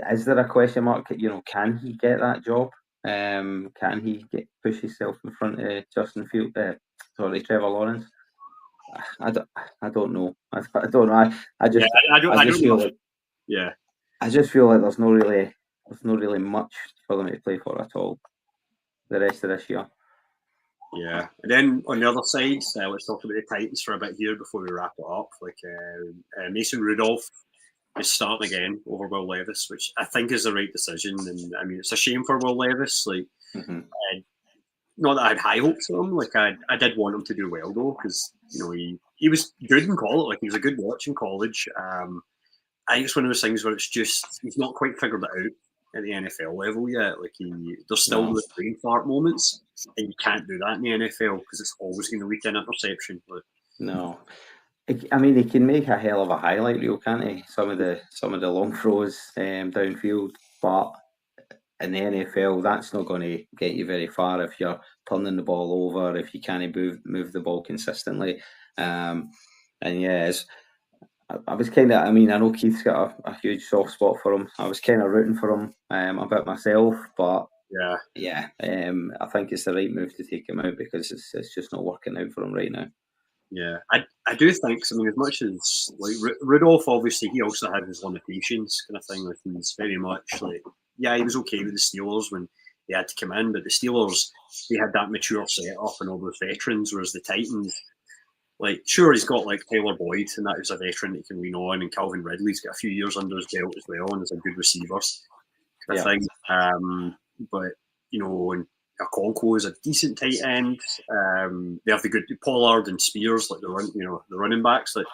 is there a question mark? Can he get that job? Can he push himself in front of Trevor Lawrence? I don't know. I don't know. I just I don't feel know. like Yeah. I just feel like there's not really much for them to play for at all the rest of this year. Yeah, and then on the other side, let's talk about the Titans for a bit here before we wrap it up. Like Mason Rudolph is starting again over Will Levis, which I think is the right decision. And I mean, it's a shame for Will Levis. Like, not that I had high hopes of him. Like, I did want him to do well though, because he was good in college. Like, he was a good watch in college. I think it's one of those things where it's just he's not quite figured it out at the NFL level yet. Like there's still those brain fart moments, and you can't do that in the NFL because it's always going to leak in interception. No, I mean he can make a hell of a highlight reel, can't he? Some of the long throws downfield, but in the NFL, that's not going to get you very far if you're turning the ball over, if you can't move the ball consistently. And yeah, I was kind of, I mean, I know Keith's got a huge soft spot for him. I was kind of rooting for him a bit myself, but yeah, I think it's the right move to take him out because it's just not working out for him right now. Yeah, I do think. I mean, as much as like Rudolph, obviously, he also had his limitations, kind of thing. Like he's very much like, he was okay with the Steelers when he had to come in, but the Steelers, they had that mature setup and all those veterans, whereas the Titans, like, sure, he's got like Taylor Boyd, and that is a veteran that he can lean on, and Calvin Ridley's got a few years under his belt as well, and is a good receiver, kind of thing. But and Okonkwo is a decent tight end. They have the good Pollard and Spears, like the running backs, like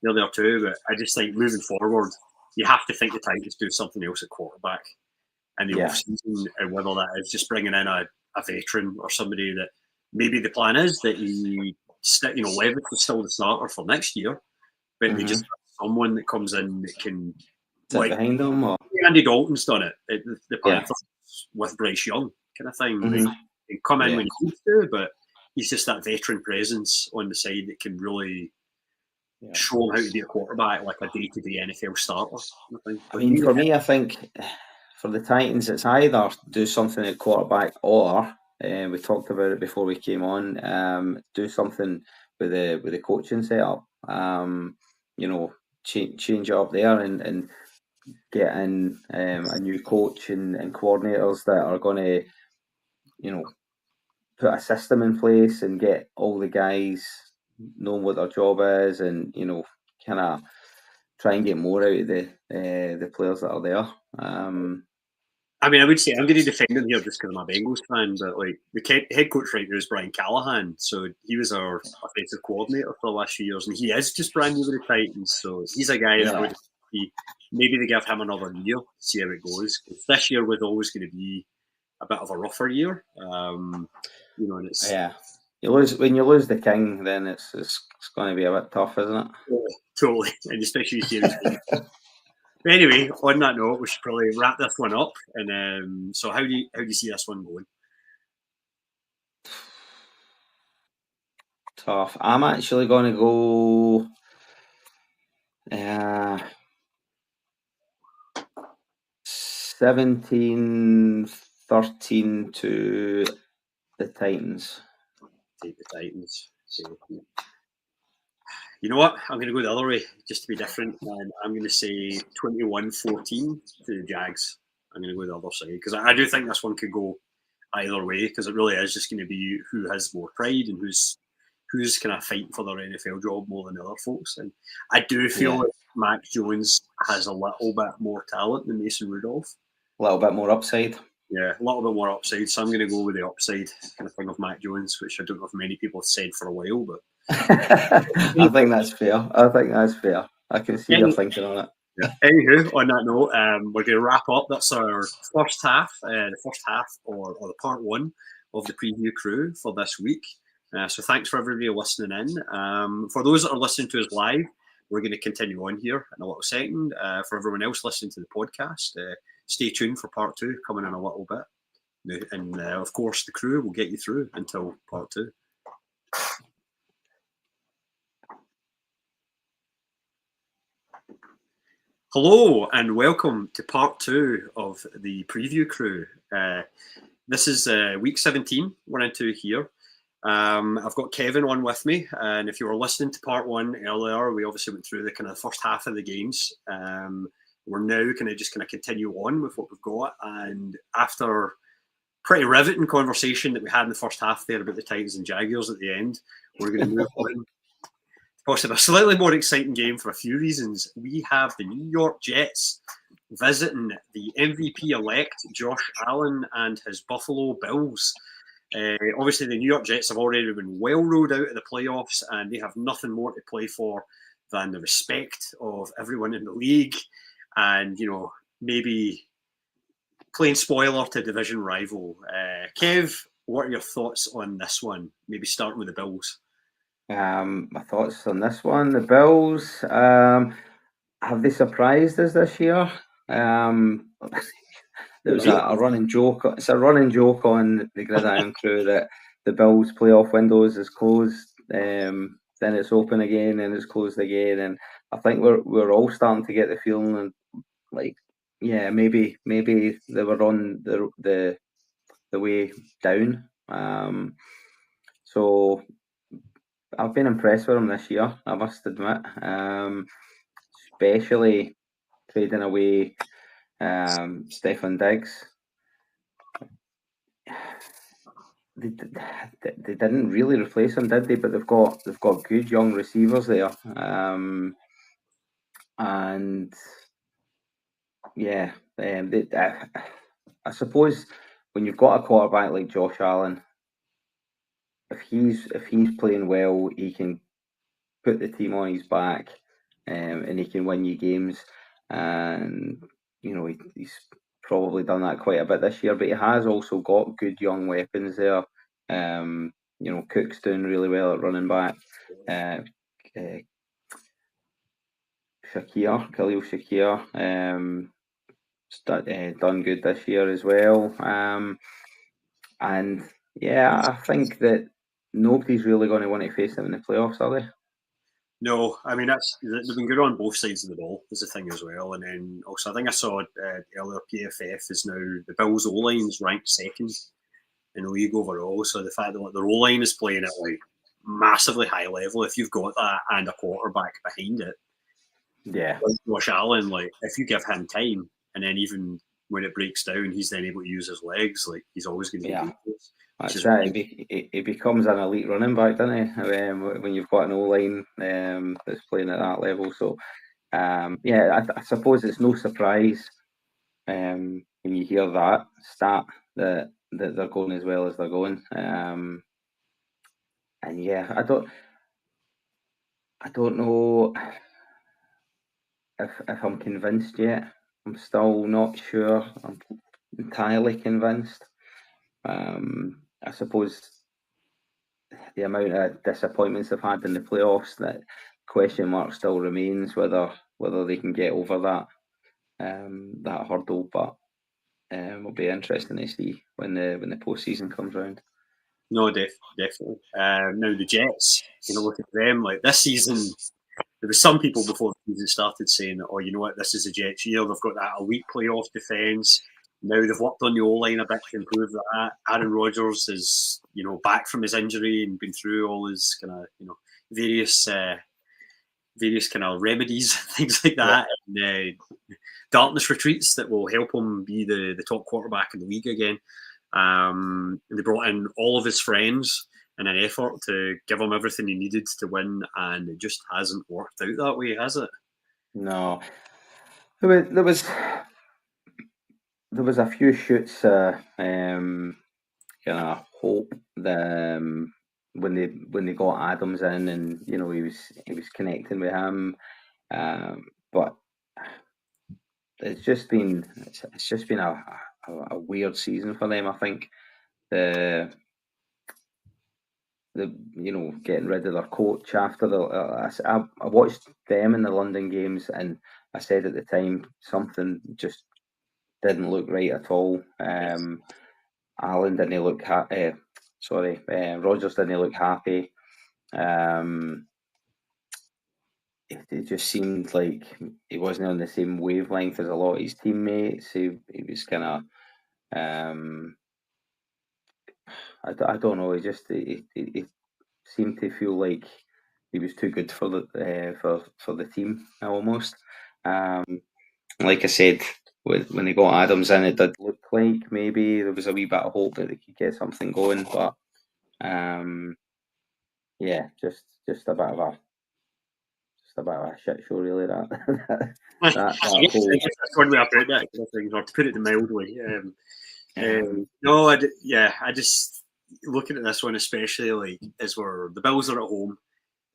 they're there too. But I just think moving forward, you have to think the Titans do something else at quarterback in the off season, and whether that is just bringing in a veteran or somebody that maybe the plan is that Levitt is still the starter for next year, but they just have someone that comes in that can sit behind them. Or Andy Dalton's done it at the Panthers with Bryce Young, kind of thing. Like, he can come in when he needs to, but he's just that veteran presence on the side that can really show him how to be a quarterback, like a day-to-day NFL starter. I mean, for me, I think for the Titans, it's either do something at quarterback or we talked about it before we came on. Do something with the coaching setup. Change it up there and get in a new coach and coordinators that are going to, put a system in place and get all the guys knowing what their job is, and kind of try and get more out of the players that are there. I mean, I would say I'm going to defend him here just because I'm a Bengals fan, but like the head coach right now is Brian Callahan, so he was our offensive coordinator for the last few years, and he is just brand new with the Titans, so he's a guy that would be maybe they give him another year to see how it goes. This year was always going to be a bit of a rougher year. And it's when you lose the king, then it's going to be a bit tough, isn't it? totally, and especially series. Anyway, on that note, we should probably wrap this one up. And so, how do you see this one going? Tough. I'm actually going to go 17-13 to the Titans. Take the Titans. You know what? I'm going to go the other way just to be different. And I'm going to say 21-14 to the Jags. I'm going to go the other side because I do think this one could go either way because it really is just going to be who has more pride and who's kind of fighting for their NFL job more than other folks. And I do feel like Mac Jones has a little bit more talent than Mason Rudolph. A little bit more upside. Yeah, a little bit more upside. So I'm going to go with the upside kind of thing of Mac Jones, which I don't know if many people have said for a while, but I think that's fair. I can see your thinking on it. Yeah. Anywho, on that note, we're going to wrap up. That's our first half, or the part one of the preview crew for this week. So thanks for everybody listening in. For those that are listening to us live, we're going to continue on here in a little second. For everyone else listening to the podcast, stay tuned for part two coming in a little bit. And of course, the crew will get you through until part two. Hello and welcome to part two of the preview crew. This is week 17 we're into here. I've got Kevin on with me, and if you were listening to part one earlier, we obviously went through the kind of first half of the games. We're now kind of continue on with what we've got, and after pretty riveting conversation that we had in the first half there about the Titans and Jaguars at the end, we're going to move on. Possibly a slightly more exciting game for a few reasons. We have the New York Jets visiting the MVP-elect Josh Allen and his Buffalo Bills. Obviously, the New York Jets have already been well ruled out of the playoffs, and they have nothing more to play for than the respect of everyone in the league and, maybe playing spoiler to division rival. Kev, what are your thoughts on this one? Maybe starting with the Bills. My thoughts on this one: the Bills, have they surprised us this year? There was a running joke. It's a running joke on the Gridiron Crew that the Bills' playoff windows is closed, then it's open again, and it's closed again. And I think we're all starting to get the feeling like, yeah, maybe they were on the way down. So I've been impressed with them this year, I must admit. Especially trading away Stefan Diggs. They didn't really replace him, did they? But they've got good young receivers there, and yeah, I suppose when you've got a quarterback like Josh Allen, if he's playing well, he can put the team on his back, and he can win you games. And he's probably done that quite a bit this year, but he has also got good young weapons there. Cook's doing really well at running back. Khalil Shakir, done good this year as well. And yeah, I think that nobody's really going to want to face them in the playoffs, are they? No, I mean they've been good on both sides of the ball is the thing as well, and then also I think I saw earlier PFF is now the Bills' O-line is ranked second in the league overall. So the fact that the O-line is playing at like massively high level, if you've got that and a quarterback behind it, yeah, like Josh Allen, like if you give him time, and then even when it breaks down, he's then able to use his legs. Like he's always going to be dangerous. That's right. He becomes an elite running back, doesn't he? When you've got an O-line that's playing at that level. So, I suppose it's no surprise when you hear that stat that they're going as well as they're going. And yeah, I don't know if I'm convinced yet. I'm still not sure. I'm entirely convinced. I suppose the amount of disappointments they've had in the playoffs, that question mark still remains whether they can get over that hurdle. But it'll be interesting to see when the postseason comes round. No, definitely. Now the Jets, look at them. Like this season, there was some people before the season started saying, "Oh, you know what? This is a Jets year. They've got that elite playoff defense. Now they've worked on the O line a bit to improve that. Aaron Rodgers is, back from his injury and been through all his kind of, various kind of remedies, things like that, and darkness retreats that will help him be the top quarterback in the league again. They brought in all of his friends in an effort to give him everything he needed to win, and it just hasn't worked out that way, has it? No, there was a few shoots, kind of hope that when they got Adams in, and he was connecting with him, but it's just been a weird season for them. I think the getting rid of their coach after I watched them in the London games, and I said at the time something just didn't look right at all. Allen didn't look Rodgers didn't look happy. It just seemed like he wasn't on the same wavelength as a lot of his teammates. He was kind of I don't know. He seemed to feel like he was too good for the team almost. Like I said, when they got Adams in, it did look like maybe there was a wee bit of hope that they could get something going, but yeah, just a bit of a shit show, really. That whole. That's one way I put it. That kind of thing, or to put it mildly. No, I just looking at this one, especially like as the Bills are at home.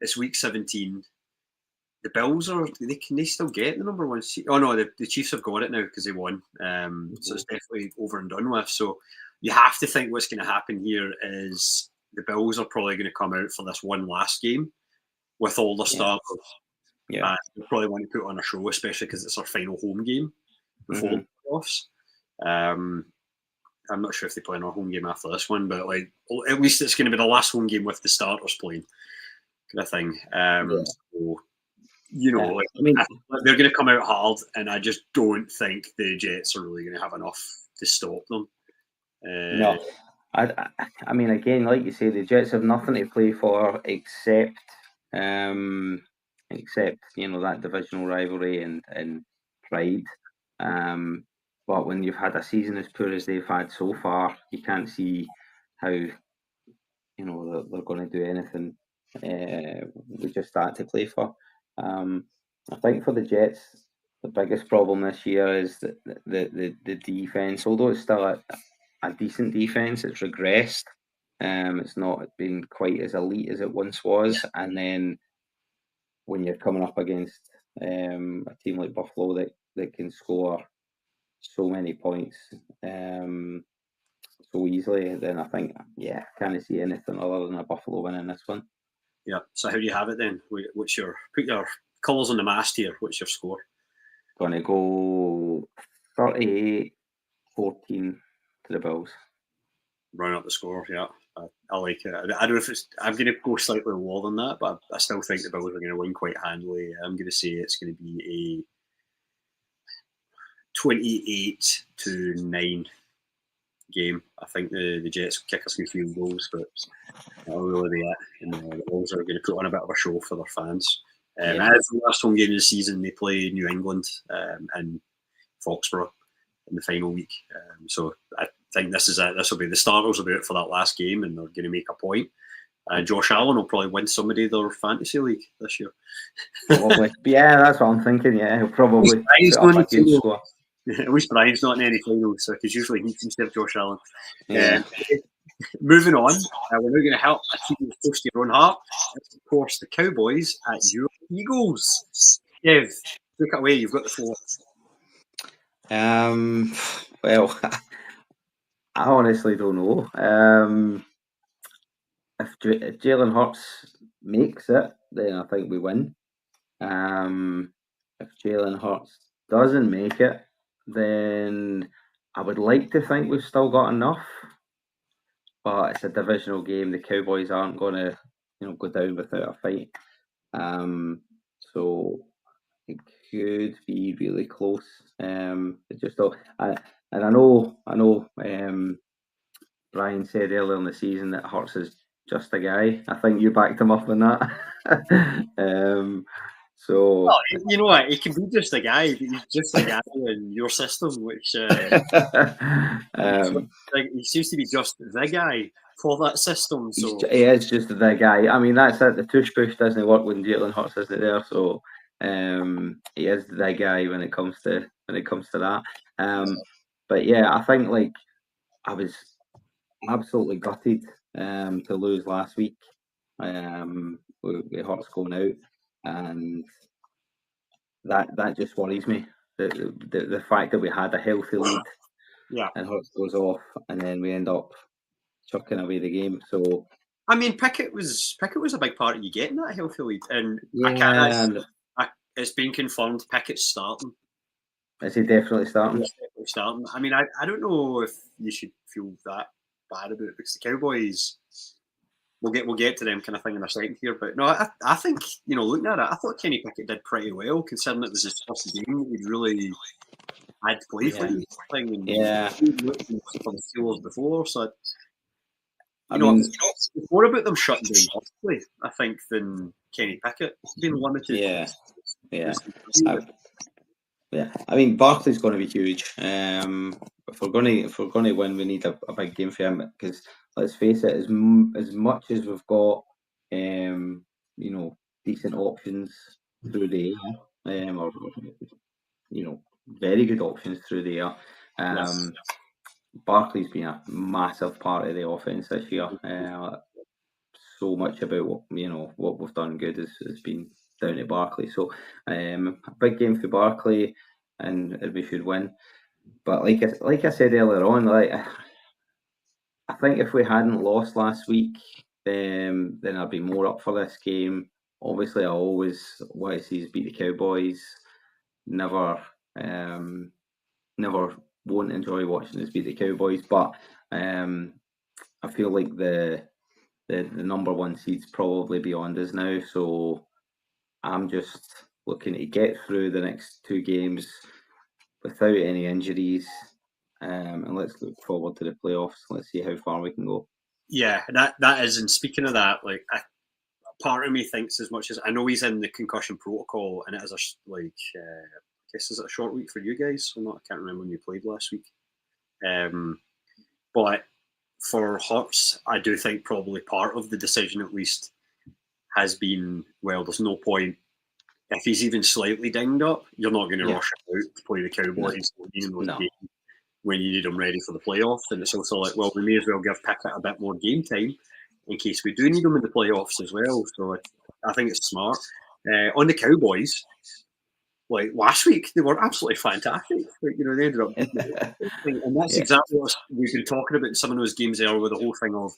It's week 17. The Bills can they still get the number one seed? Oh no, the Chiefs have got it now because they won. So it's definitely over and done with. So you have to think what's going to happen here is the Bills are probably going to come out for this one last game with all the starters. Yeah, they probably want to put on a show, especially because it's our final home game before the playoffs. I'm not sure if they play our home game after this one, but like at least it's going to be the last home game with the starters playing, kind of thing. So, they're going to come out hard, and I just don't think the Jets are really going to have enough to stop them. No, I mean, again, like you say, the Jets have nothing to play for except that divisional rivalry and pride. But when you've had a season as poor as they've had so far, you can't see how they're going to do anything with just that to play for. I think for the Jets, the biggest problem this year is the defense. Although it's still a decent defense, it's regressed. It's not been quite as elite as it once was. And then when you're coming up against a team like Buffalo that can score so many points so easily, then I think, I can't see anything other than a Buffalo winning this one. Yeah. So how do you have it then? Put your colours on the mast here. What's your score? Going to go 38-14 to the Bills. Round up the score, yeah. I like it. I don't know if I'm going to go slightly lower than that, but I still think the Bills are going to win quite handily. I'm going to say it's going to be a 28-9 game. I think the Jets kick a few field goals, but that'll really be it. And the Bills are going to put on a bit of a show for their fans. As the last home game of the season, they play New England in Foxborough in the final week. So I think this is it. This will be the starters will be out for that last game, and they're going to make a point. And Josh Allen will probably win somebody their fantasy league this year. Probably. Yeah, that's what I'm thinking. Yeah, he'll probably put up a good score. At least Brian's not in any finals, so because usually he can save Josh Allen. Moving on, we're now going to help a team that's close to your own heart. It's, of course, the Cowboys at your Eagles. Kev, take it away. You've got the floor. Well, I honestly don't know. If Jalen Hurts makes it, then I think we win. If Jalen Hurts doesn't make it, then I would like to think we've still got enough. But it's a divisional game. The Cowboys aren't going to, go down without a fight. So it could be really close. It just all, and I know. Brian said earlier in the season that Hurts is just a guy. I think you backed him up on that. So Well, you know what? He can be just a guy, but he's just a guy in your system, which um, he seems to be just the guy for that system. So he is just the guy. I mean, that's it. The tush push doesn't work when Jalen Hurts isn't there. So he is the guy when it comes to that. But yeah, I think like I was absolutely gutted to lose last week. With Hurts going out, and that just worries me. The fact that we had a healthy lead yeah, and Hurts goes off, and then we end up chucking away the game. So I mean, Pickett was a big part of you getting that healthy lead, and yeah, it's been confirmed Pickett's starting. is he definitely starting? He's definitely starting. I mean, I don't know if you should feel that bad about it because the Cowboys. We'll get to them kind of thing in a second here, but no, I think looking at it, I thought Kenny Pickett did pretty well considering it was his first game that he'd really had to play for you thing, and for the Steelers before. So it's more about them shutting down Barkley, I think, than Kenny Pickett being limited. Yeah. I mean, Barkley's going to be huge. If we're going to win, we need a big game for him because let's face it, as much as we've got, decent options through the air, or very good options through the air. Barkley's been a massive part of the offense this year. So much about what we've done good has been down to Barkley. So a big game for Barkley, and we should win. But like I said earlier on, I think if we hadn't lost last week, then I'd be more up for this game. Obviously, I always want to see us beat the Cowboys. Never won't enjoy watching us beat the Cowboys, but I feel like the number one seed's probably beyond us now. So I'm just looking to get through the next two games without any injuries, and let's look forward to the playoffs. Let's see how far we can go. Yeah, that is. And speaking of that, like part of me thinks as much as I know he's in the concussion protocol, and it is I guess is it a short week for you guys? I can't remember when you played last week. But for Hurts, I do think probably part of the decision at least has been, well, there's no point if he's even slightly dinged up, you're not going to rush him out to play the Cowboys when you need him ready for the playoffs. And it's also like, well, we may as well give Pickett a bit more game time in case we do need him in the playoffs as well. So I think it's smart. On the Cowboys, like last week, they were absolutely fantastic. Like, they ended up beating it. And that's exactly what we've been talking about in some of those games there, with the whole thing of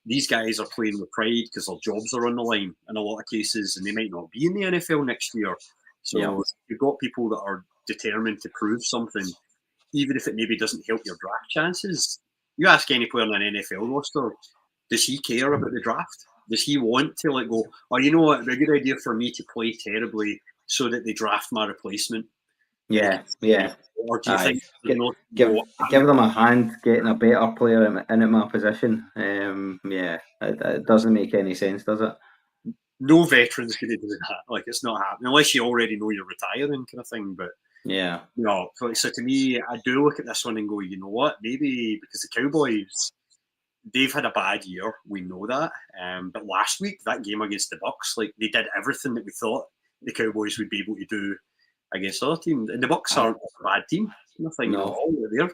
these guys are playing with pride because their jobs are on the line in a lot of cases, and they might not be in the NFL next year. So you've got people that are determined to prove something, even if it maybe doesn't help your draft chances. You ask any player on an NFL roster, does he care about the draft? Does he want to go, oh, you know what, it'd be a good idea for me to play terribly so that they draft my replacement? Yeah. Or do you think give them a hand getting a better player in my position? It doesn't make any sense, does it? No veteran's going to do that. Like, it's not happening unless you already know you're retiring, kind of thing. But so to me, I do look at this one and go, you know what? Maybe because the Cowboys, they've had a bad year. We know that. But last week, that game against the Bucks, like they did everything that we thought the Cowboys would be able to do against other teams. And the Bucks aren't a bad team, kind of thing. No.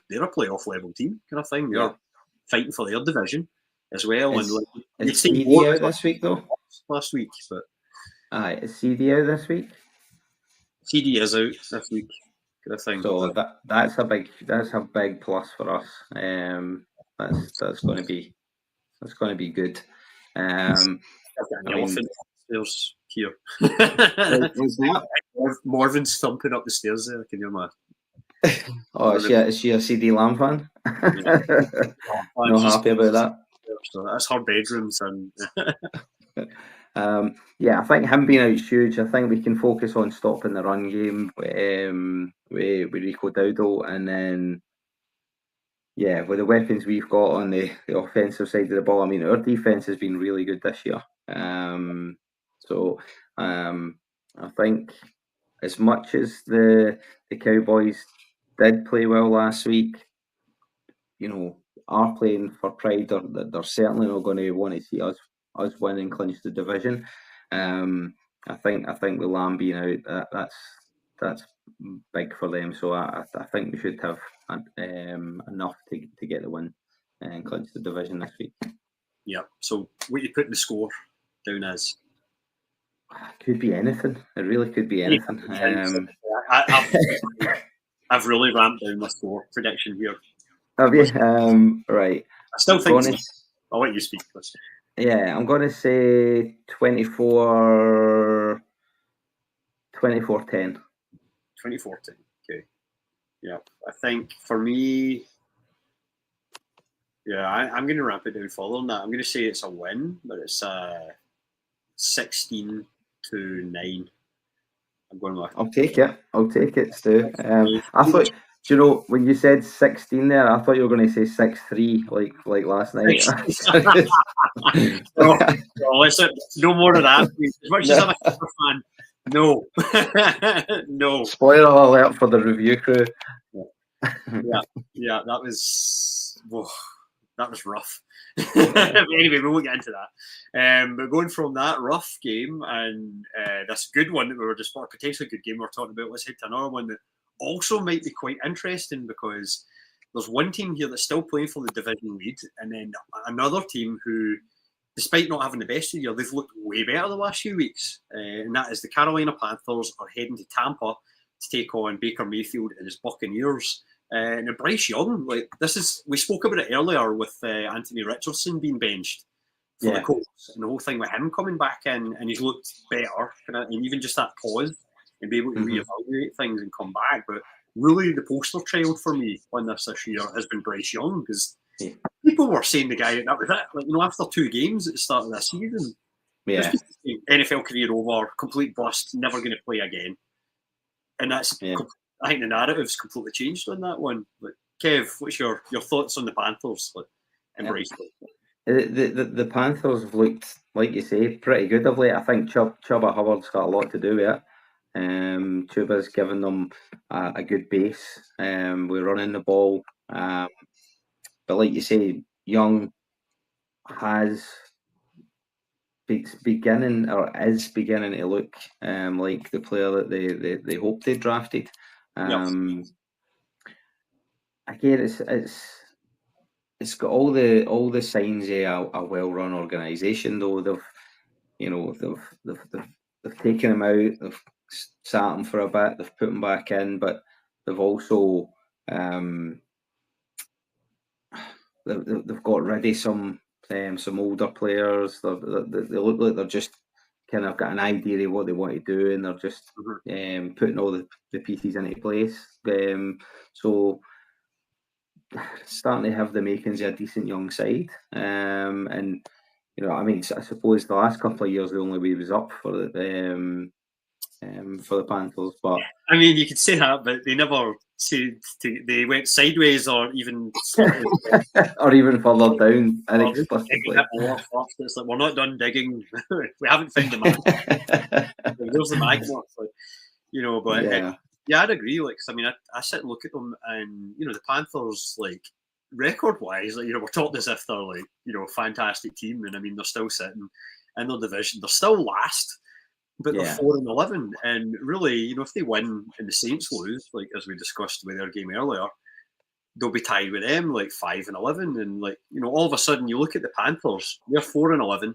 They're a playoff level team, kind of thing. They're fighting for their division as well. Is CD out this week though? Last week, but is CD out this week? CD is out this week, kind of thing. So that's a big plus for us. that's going to be good. I mean, upstairs here. what's that? Morven's thumping up the stairs there. Can you imagine? Oh, is she a CD Lamb fan? Yeah. Not happy about that. So that's her bedrooms and. Yeah, I think him being out's huge. I think we can focus on stopping the run game with Rico Dowdle, and then with the weapons we've got on the offensive side of the ball. I mean, our defense has been really good this year. I think as much as the Cowboys did play well last week, are playing for pride. They're certainly not going to want to see us win and clinch the division. I think with Lamb being out, that's big for them. So I think we should have enough to get the win and clinch the division this week. Yeah. So what you put the score down as? Could be anything. It really could be anything. I've really ramped down my score prediction here. Have you? Right. I still think I'll let you speak first. Yeah, I'm going to say 24-10. 24-10. Okay. Yeah. I think for me, I'm going to ramp it down further on that. I'm going to say it's a win, but it's 16-9. I'm going with. I'll take it, Stu. I thought, when you said 16 there, I thought you were going to say 6-3, like last night. Listen, no more of that. As much as I'm a Clipper fan, no, no. Spoiler alert for the review crew. Yeah, that was rough. Anyway, we won't get into that. But going from that rough game and this good one that we were just potentially good game we were talking about, let's head to another one that also might be quite interesting, because there's one team here that's still playing for the division lead, and then another team who, despite not having the best of the year, they've looked way better the last few weeks, and that is the Carolina Panthers are heading to Tampa to take on Baker Mayfield and his Buccaneers. And Bryce Young, we spoke about it earlier with Anthony Richardson being benched for the Colts, and the whole thing with him coming back in, and he's looked better, and even just that pause and be able to reevaluate things and come back. But really, the poster child for me on this year has been Bryce Young, because people were saying the guy that was it. After 2 games at the start of this season, NFL career over, complete bust, never going to play again, and that's. I think the narrative's completely changed on that one. Kev, what's your thoughts on the Panthers? The Panthers have looked, like you say, pretty good of late. I think Chuba Hubbard's got a lot to do with it. Chuba's given them a good base. We're running the ball. But like you say, Young is beginning to look like the player that they hoped they drafted. Again, it's got all the signs of a well-run organisation. Though they've taken him out, they've sat him for a bit, they've put him back in, but they've also they've got rid of some older players. They look like they're just kind of got an idea of what they want to do, and they're just putting all the pieces into place. So starting to have the makings of a decent young side. And I suppose the last couple of years the only way was up for the Panthers, but I mean, you could say that, but they never they went sideways or even or even further down inexplicably. It's like, we're not done digging. We haven't found the magnet. There's the magnet, but I'd agree. I sit and look at them, and the Panthers, record-wise, we're talking as if they're a fantastic team, and I mean they're still sitting in their division. They're still last. But they're 4-11, and really, if they win and the Saints lose, as we discussed with their game earlier, they'll be tied with them, 5-11, and all of a sudden you look at the Panthers, they're 4-11.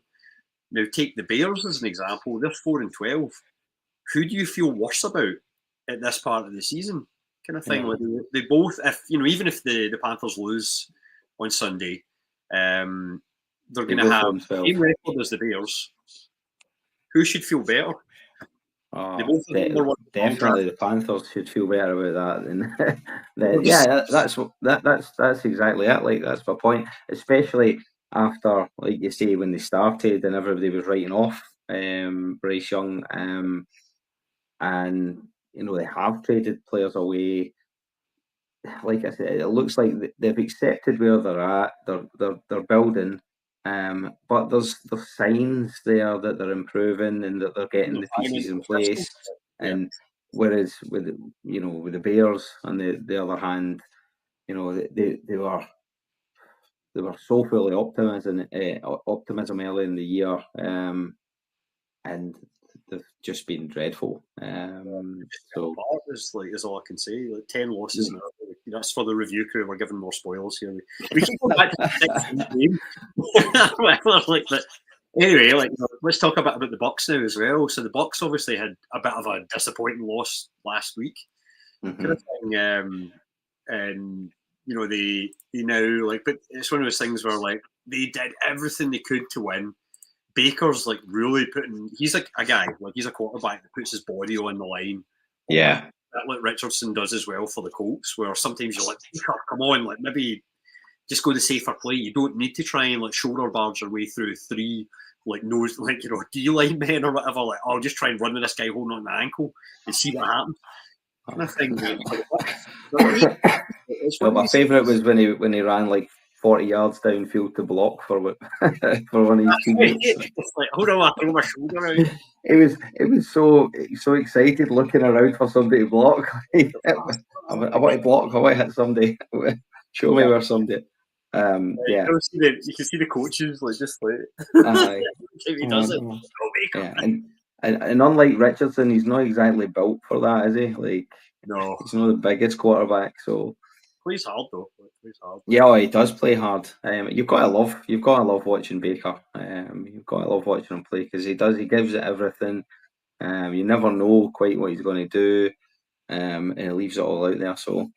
Now take the Bears as an example, they're 4-12. Who do you feel worse about at this part of the season? Kind of thing. They both, if even if the Panthers lose on Sunday. They're going They to go for have the themselves. same record as the Bears. Who should feel better? They both have number one Definitely, the Panthers should feel better about that. Than contract. that's exactly it. Like, that's my point. Especially after, like you say, when they started and everybody was writing off Bryce Young, and they have traded players away. Like I said, it looks like they've accepted where they're at. They're building, but there's signs there that they're improving and that they're getting the pieces in place. Yeah. And whereas with the Bears, on the other hand, they were so full of optimism early in the year, and they've just been dreadful. So Is all I can say. Like 10 losses now. That's for the review crew. We're giving more spoilers here. We can go back to the 16th game. Like, but anyway, let's talk about the Bucks now as well. So the Bucks obviously had a bit of a disappointing loss last week, kind of thing. And they now but it's one of those things where they did everything they could to win. Baker's really he's like a guy, he's a quarterback that puts his body on the line. yeah. That Richardson does as well for the Colts, where sometimes you're like, come on, maybe just go the safer play. You don't need to try and shoulder barge your way through three D line men or whatever. I'll just try and run with this guy holding on the ankle and see what happens. Kind of thing. Well, my favourite was when he ran 40 yards downfield to block for one of his teammates. It's hold on, I throw my shoulder out. It was so excited looking around for somebody to block. I want to block. I want to hit somebody. Show me where somebody. Yeah. You can see the coaches he does it. Yeah, and unlike Richardson, he's not exactly built for that, is he? No, he's not the biggest quarterback. So plays hard though. Plays hard. Yeah, he does play hard. You've got to love watching Baker. You've got to love watching him play because he gives it everything. You never know quite what he's going to do, and he leaves it all out there. So,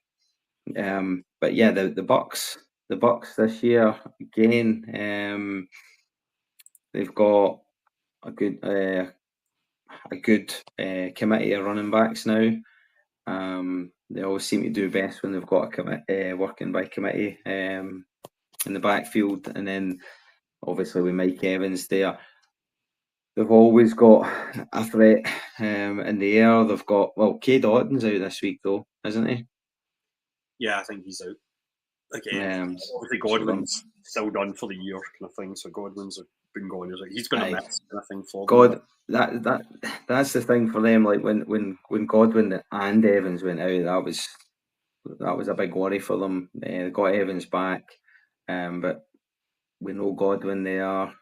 but yeah, the Bucks this year again. They've got a good committee of running backs now. They always seem to do best when they've got a working by committee in the backfield, and then obviously with Mike Evans there, they've always got a threat in the air. They've got Cade Otton's out this week though, isn't he? Yeah, I think he's out again. Obviously Godwin's still done for the year, kind of thing. So Godwin's been gone. He's been a mess, kind of thing for God. That's the thing for them. When Godwin and Evans went out, that was a big worry for them. They got Evans back, but we know Godwin there.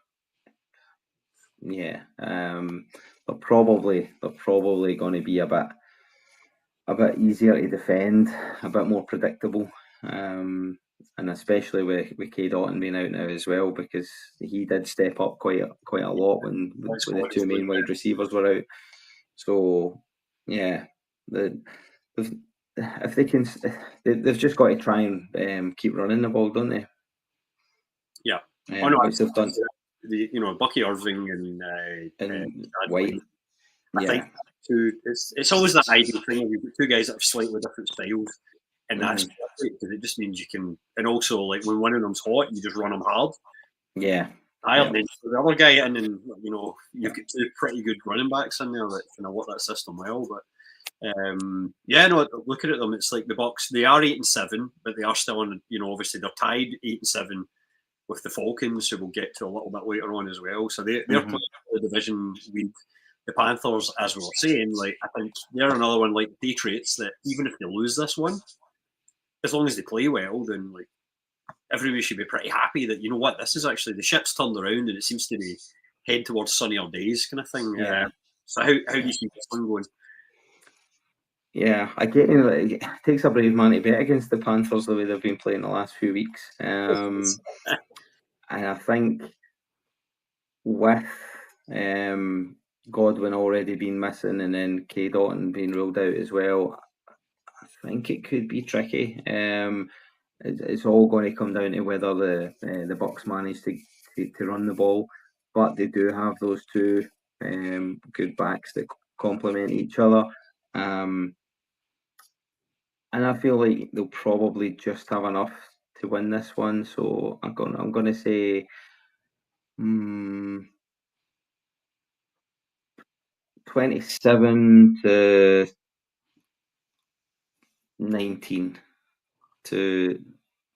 Yeah, they're probably going to be a bit easier to defend, a bit more predictable, and especially with Cade Otton being out now as well, because he did step up quite a lot when the two main wide receivers were out. So yeah, if they can, they've just got to try and keep running the ball, don't they? Yeah, which they've done. Bucky Irving and White. I think it's always that ideal thing. You've got two guys that have slightly different styles, and that's perfect because it just means you can. And also, when one of them's hot, you just run them hard. Yeah. And then the other guy in, and you've got two pretty good running backs in there that work that system well. But looking at them, it's like the Bucks. They are 8-7, but they are still on. Obviously they're tied 8-7 with the Falcons, who we'll get to a little bit later on as well. So they're playing the division with the Panthers, as we were saying. I think they're another one like Patriots that even if they lose this one, as long as they play well, then everybody should be pretty happy that this is actually the ship's turned around and it seems to be head towards sunnier days, kind of thing. Yeah. So how do you see this one going? Yeah, it takes a brave man to bet against the Panthers the way they've been playing the last few weeks. And I think with Godwin already been missing and then Cade Otton being ruled out as well, I think it could be tricky. it's all going to come down to whether the Bucks manage to run the ball, but they do have those two good backs that complement each other. And I feel like they'll probably just have enough to win this one. So I'm gonna say 27 to 19 to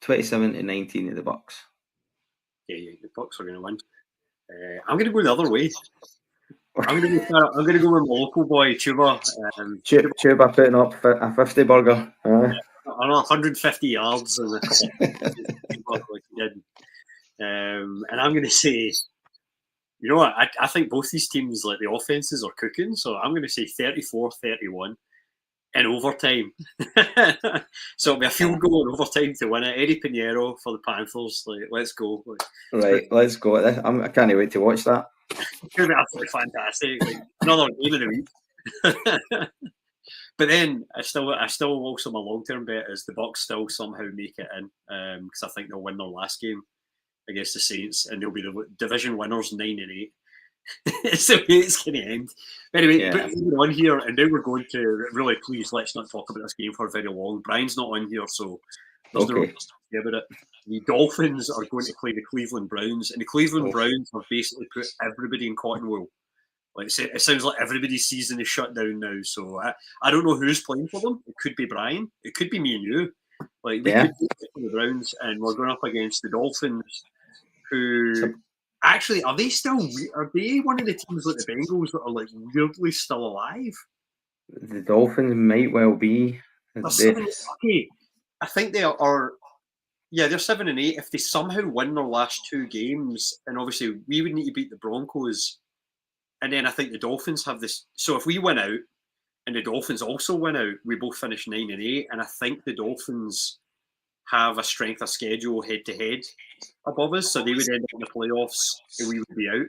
27 to 19 of the Bucks. Yeah, the Bucks are going to win. I'm going to go the other way. I'm going to go with my local boy Chuba. Chuba putting up a 50 burger. I don't know, 150 yards and a couple of like he did. And I'm going to say, you know what? I think both these teams, like the offenses, are cooking. So I'm going to say 34-31 in overtime. So it'll be a field goal in overtime to win it. Eddie Pinheiro for the Panthers. Like, let's go. Like, right, let's go. I can't wait to watch that. It's going to be absolutely fantastic. Like, another game of the week. But then I still also my long term bet is the Bucks still somehow make it in because I think they'll win their last game against the Saints and they'll be the division winners 9-8. It's the way it's going to end. Anyway, but moving on here, and now we're going to really please let's not talk about this game for very long. Brian's not on here, so there's no talk about it. The Dolphins are going to play the Cleveland Browns, and the Cleveland Browns have basically put everybody in cotton wool. Like it sounds like everybody's season is shut down now. So I don't know who's playing for them. It could be Brian. It could be me and you. Like we could be for the Browns, and we're going up against the Dolphins, who actually are they one of the teams like the Bengals that are like weirdly still alive? The Dolphins might well be. Okay, I think they are. Yeah, they're 7-8. If they somehow win their last two games, and obviously we would need to beat the Broncos. And then I think the Dolphins have this. So if we win out and the Dolphins also win out, we both finish 9-8. And I think the Dolphins have a strength of schedule head to head above us. So they would end up in the playoffs and we would be out.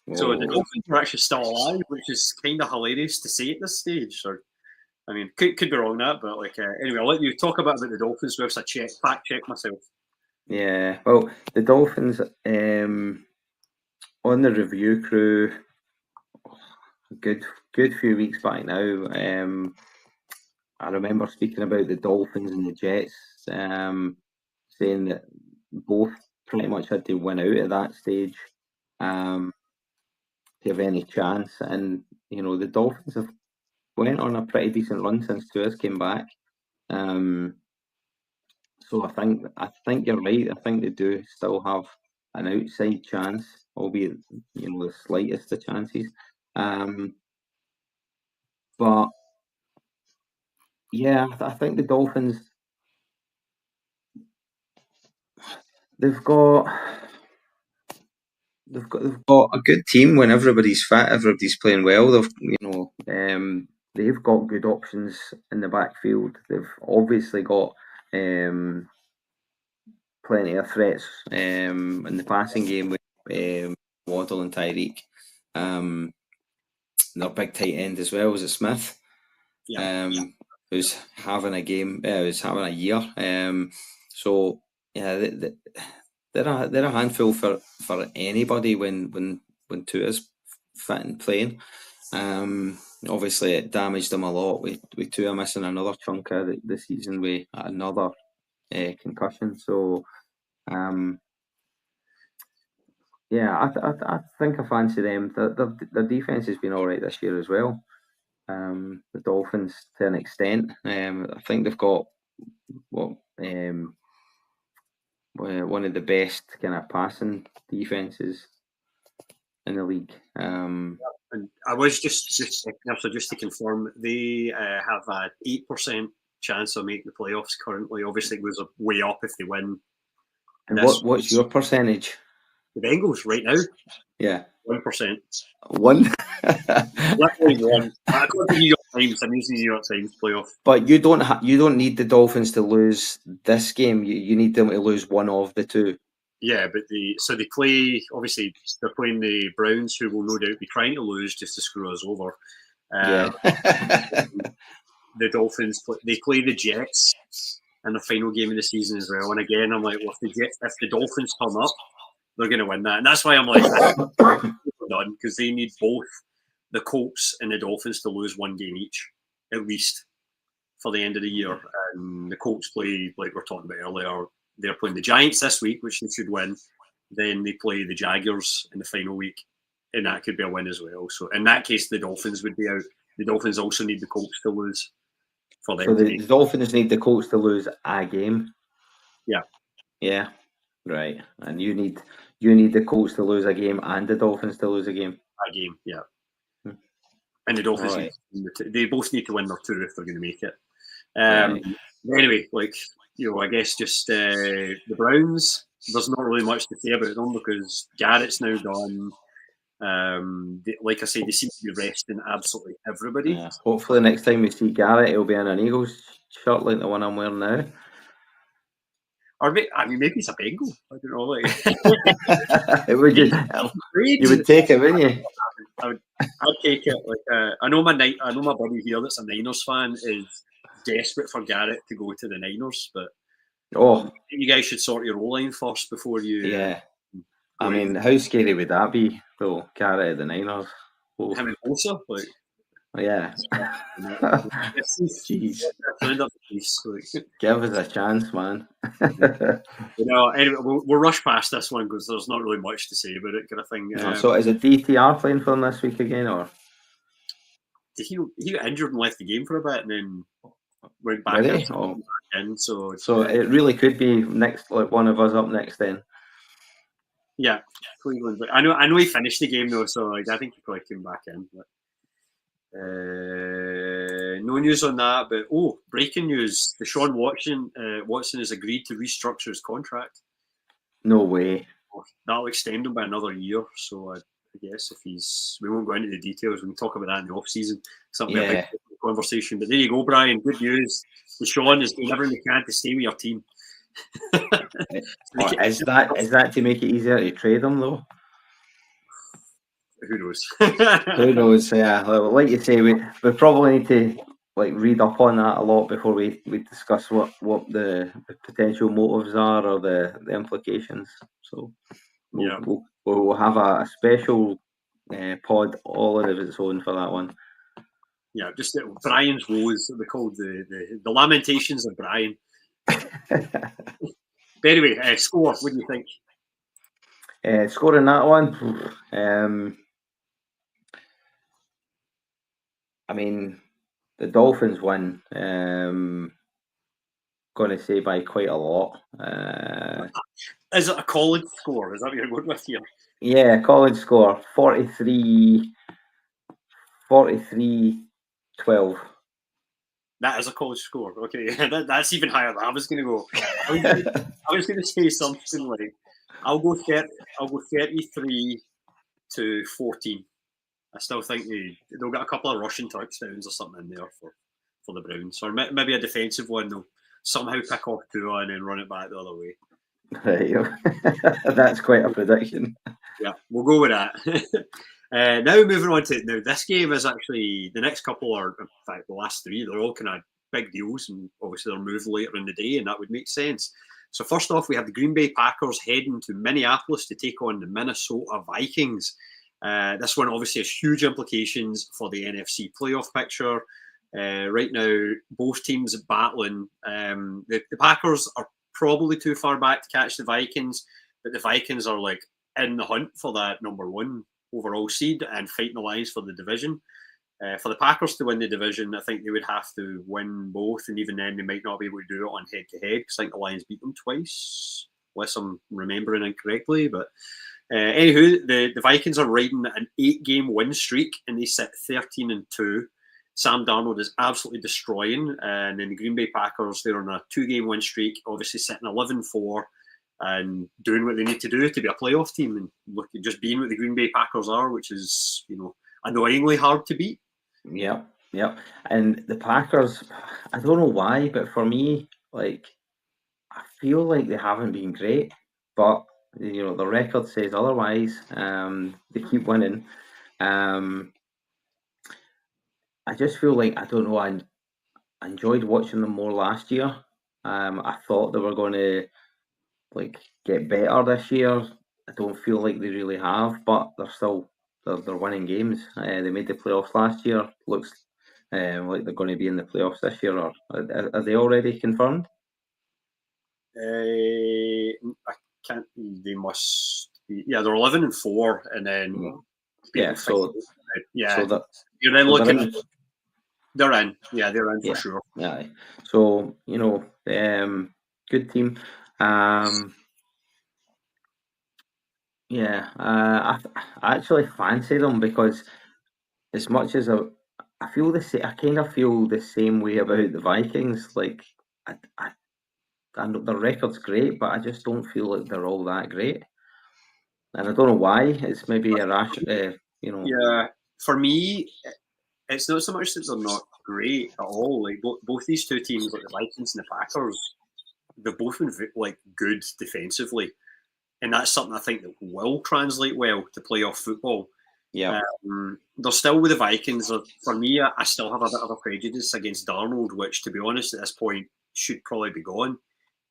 Whoa. So the Dolphins are actually still alive, which is kind of hilarious to say at this stage. Or, I mean, could be wrong that, but like anyway, I'll let you talk about the Dolphins whilst I fact check myself. Yeah, well, the Dolphins on the review crew, good few weeks back now. I remember speaking about the Dolphins and the Jets, saying that both pretty much had to win out at that stage to have any chance. And you know, the Dolphins have went on a pretty decent run since Tua's came back. So I think you're right. I think they do still have an outside chance, albeit the slightest of chances. But yeah, I think the Dolphins they've got a good team when everybody's fit, everybody's playing well. They've got good options in the backfield. They've obviously got plenty of threats in the passing game with Waddle and Tyreek. Their big tight end as well was Smith, who's having a game, who's having a year. So yeah, they're a handful for anybody when Tua's fit and playing. Obviously, it damaged them a lot with Tua missing another chunk of the season with another concussion. So, yeah, I think I fancy them. Their defense has been all right this year as well. The Dolphins, to an extent, I think they've got one of the best kind of passing defenses in the league. And I was just to confirm, they have an 8% chance of making the playoffs currently. Obviously, it goes way up if they win. And what's your percentage? The Bengals right now? Yeah, 1%. One. Literally one. I go to New York Times. I'm using New York Times playoff. But you don't need the Dolphins to lose this game. You need them to lose one of the two. Yeah, but they play. Obviously, they're playing the Browns, who will no doubt be trying to lose just to screw us over. Yeah. The Dolphins they play the Jets, in the final game of the season as well. And again, I'm like, well, if the Dolphins come up, they're going to win that. And that's why I'm like, done, because they need both the Colts and the Dolphins to lose one game each, at least, for the end of the year. And the Colts play, like we were talking about earlier, they're playing the Giants this week, which they should win. Then they play the Jaguars in the final week, and that could be a win as well. So in that case, the Dolphins would be out. The Dolphins also need the Colts to lose for them. So the Dolphins need the Colts to lose a game. Yeah. Yeah. Right. And you need the Colts to lose a game and the Dolphins to lose a game. A game, yeah. And the Dolphins, right. They both need to win their two if they're going to make it. Right. Anyway, I guess just the Browns, there's not really much to say about them because Garrett's now done. Like I say, they seem to be resting absolutely everybody. Yeah. Hopefully next time we see Garrett, he'll be in an Eagles shirt like the one I'm wearing now. Or maybe it's a Bengal. I don't know. You would take it, wouldn't you? I'd take it. I know my buddy here that's a Niners fan is desperate for Garrett to go to the Niners, but you guys should sort your O-line first before you. Yeah. I mean, how scary would that be, though? Garrett at the Niners. Him and Bosa, yeah. Jeez. Give us a chance, man. Anyway, we'll rush past this one because there's not really much to say about it, kind of thing. So is it DTR playing for him this week again, or? He got injured and left the game for a bit and then went back in. So it really could be next, like one of us up next then. Yeah, Cleveland. But I know he finished the game though, so I think he probably came back in. But, no news on that, but breaking news: Deshaun Watson has agreed to restructure his contract. No way. That'll extend him by another year. So I guess we won't go into the details. We can talk about that in the off season. Something a big conversation. But there you go, Brian. Good news. Deshaun is doing everything he can to stay with your team. Is that to make it easier to trade them though? Who knows? Who knows? Yeah, like you say, we probably need to read up on that a lot before we discuss what the potential motives are or the implications. So we'll have a special pod all of its own for that one. Yeah, just Brian's woes. They called the lamentations of Brian. But anyway, score. What do you think? Scoring that one. I mean, the Dolphins win. Going to say by quite a lot. Is it a college score? Is that what you're going with here? Yeah, college score 43-12. That is a college score. Okay, that's even higher than I was going to go. I was going to say something like, I'll go 33-14. I still think they'll get a couple of rushing touchdowns or something in there for the Browns, or maybe a defensive one. They'll somehow pick off Tua and then run it back the other way. That's quite a prediction. Yeah, we'll go with that. Now moving on to this game is actually the next couple are, in fact, the last three. They're all kind of big deals, and obviously they're moved later in the day, and that would make sense. So first off, we have the Green Bay Packers heading to Minneapolis to take on the Minnesota Vikings. This one obviously has huge implications for the NFC playoff picture. Right now, both teams are battling. The Packers are probably too far back to catch the Vikings, but the Vikings are in the hunt for that number one overall seed and fighting the Lions for the division. For the Packers to win the division, I think they would have to win both, and even then they might not be able to do it on head-to-head because I think the Lions beat them twice, unless I'm remembering incorrectly. But anywho, the Vikings are riding an 8-game win streak, and they sit 13-2. Sam Darnold is absolutely destroying, and then the Green Bay Packers, they're on a 2-game win streak, obviously sitting 11-4 and doing what they need to do to be a playoff team, and look at just being what the Green Bay Packers are, which is annoyingly hard to beat. Yep. And the Packers, I don't know why, but for me, I feel like they haven't been great, but the record says otherwise. They keep winning. I just feel like, I don't know, I enjoyed watching them more last year. I thought they were going to get better this year. I don't feel like they really have, but they're winning games. They made the playoffs last year. Looks like they're going to be in the playoffs this year. Or are they already confirmed? I can't. They must be. Yeah, they're 11-4, and then Yeah. So yeah, that you're then so looking. They're in. Yeah, they're in for yeah, sure. yeah. So good team. Yeah, I actually fancy them because as much as I feel I kind of feel the same way about the Vikings. Like I know their record's great, but I just don't feel like they're all that great, and I don't know why. It's maybe a rash, Yeah, for me, it's not so much that they're not great at all. Like both these two teams, like the Vikings and the Packers, they've both been like good defensively, and that's something I think that will translate well to playoff football. Yeah, They're still with the Vikings. For me, I still have a bit of a prejudice against Darnold, which, to be honest, at this point should probably be gone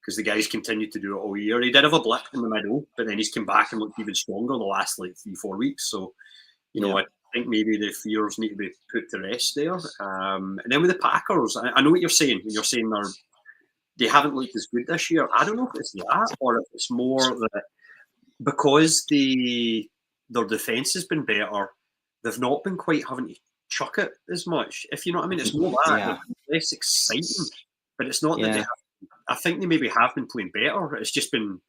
because the guy's continued to do it all year. He did have a blip in the middle, but then he's come back and looked even stronger the last 3-4 weeks. So, I think maybe the fears need to be put to rest there. And then with the Packers, I know what you're saying. You're saying they haven't looked as good this year. I don't know if it's that or if it's more that because their defense has been better, they've not been quite having to chuck it as much. If you know what I mean, it's more that yeah, they're less exciting, but it's not that they yeah, have. I think they maybe have been playing better. It's just been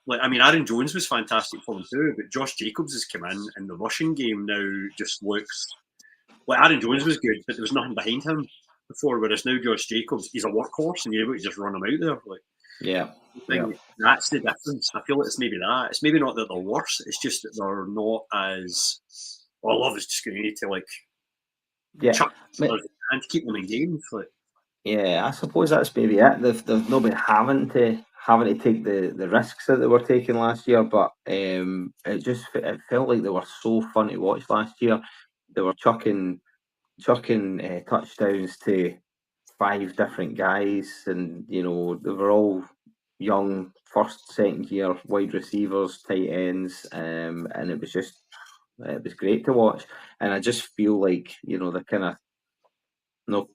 like Aaron Jones was fantastic for them too, but Josh Jacobs has come in, and the rushing game now just looks like Aaron Jones was good, but there was nothing behind him before. Whereas now Josh Jacobs, he's a workhorse, and you're able to just run him out there. Like yeah, I think that's the difference. I feel it's maybe that. It's maybe not that they're worse. It's just that they're not as. Well, Love is just going to need to yeah. chuck and keep them in games. Yeah, I suppose that's maybe it. They've not been having to take the risks that they were taking last year, but it felt like they were so fun to watch last year. They were chucking touchdowns to five different guys, and they were all young first, second year wide receivers, tight ends, and it was great to watch. And I just feel like they're kind of not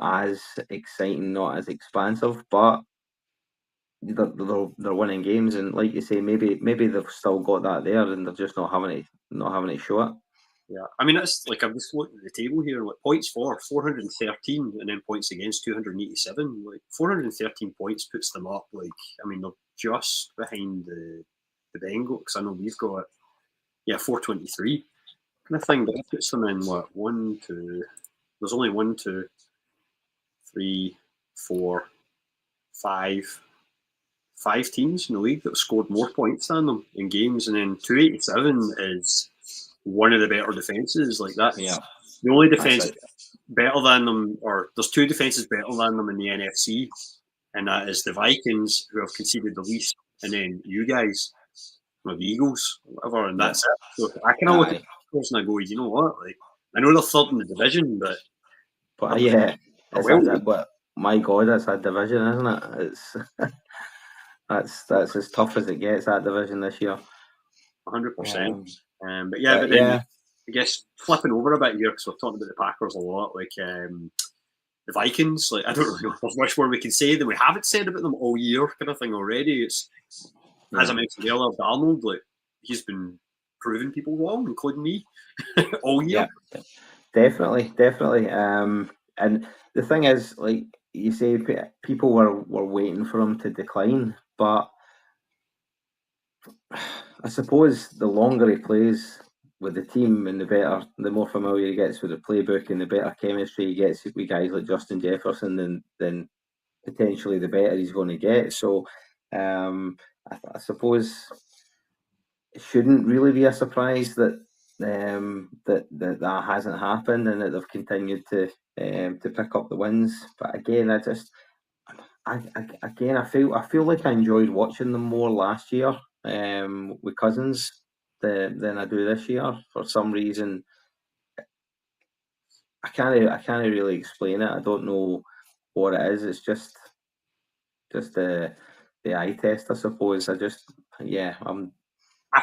as exciting, not as expansive, but they're winning games, and like you say, maybe they've still got that there, and they're just not having to show it. Yeah, it's like I'm just looking at the table here. Like points for 413, and then points against 287. Like 413 points puts them up. They're just behind the Bengals because I know we've got 423 kind of thing, but that puts them in what one, two. There's only one, two, three, four, five teams in the league that have scored more points than them in games, and then 287 is one of the better defenses. Like that, Yeah, the only defense better than them, or there's two defenses better than them in the NFC, and that is the Vikings, who have conceded the least, and then you guys, or the Eagles, or whatever, and that's it. So I kind of look at the and I go, you know what? Like, I know they're third in the division, but yeah, well, but my God, that's a division, isn't it? It's that's as tough as it gets, that division this year. 100%. But then Yeah, I guess flipping over a bit here because we've talked about the Packers a lot. The Vikings, I don't really know if there's much more we can say than we haven't said about them all year, kind of thing already. It's as I mentioned earlier, Darnold, he's been proving people wrong, including me, all year. yeah, definitely. And the thing is, like you say, people were waiting for him to decline, but I suppose the longer he plays with the team and the more familiar he gets with the playbook and the better chemistry he gets with guys like Justin Jefferson, then potentially the better he's going to get. So I suppose it shouldn't really be a surprise that hasn't happened and that they've continued to pick up the wins. But again, I feel like I enjoyed watching them more last year with Cousins than I do this year. For some reason, I can't really explain it. I don't know what it is. It's just the eye test, I suppose. I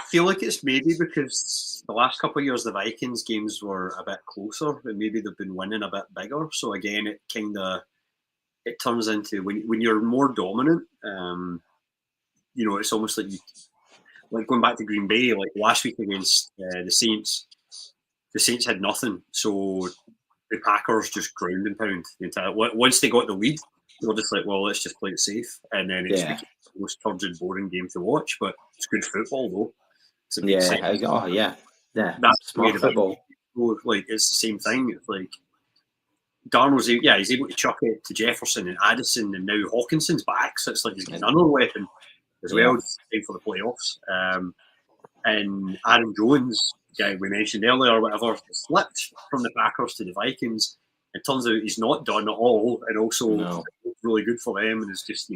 feel like it's maybe because the last couple of years the Vikings games were a bit closer, and maybe they've been winning a bit bigger. So again, it turns into when you're more dominant. It's almost like going back to Green Bay, like last week against the Saints. The Saints had nothing, so the Packers just ground and pound the entire. Once they got the lead, they were just like, well, let's just play it safe, and then it just became the most turgid, boring game to watch. But it's good football though. It makes sense. That's smart football. Like it's the same thing. It's like Darnold's, he's able to chuck it to Jefferson and Addison, and now Hawkinson's back, so it's like he's got another weapon as well. Time for the playoffs. And Aaron Jones, the guy we mentioned earlier, or whatever, slipped from the Packers to the Vikings. It turns out he's not done at all, and also really good for them. And it's just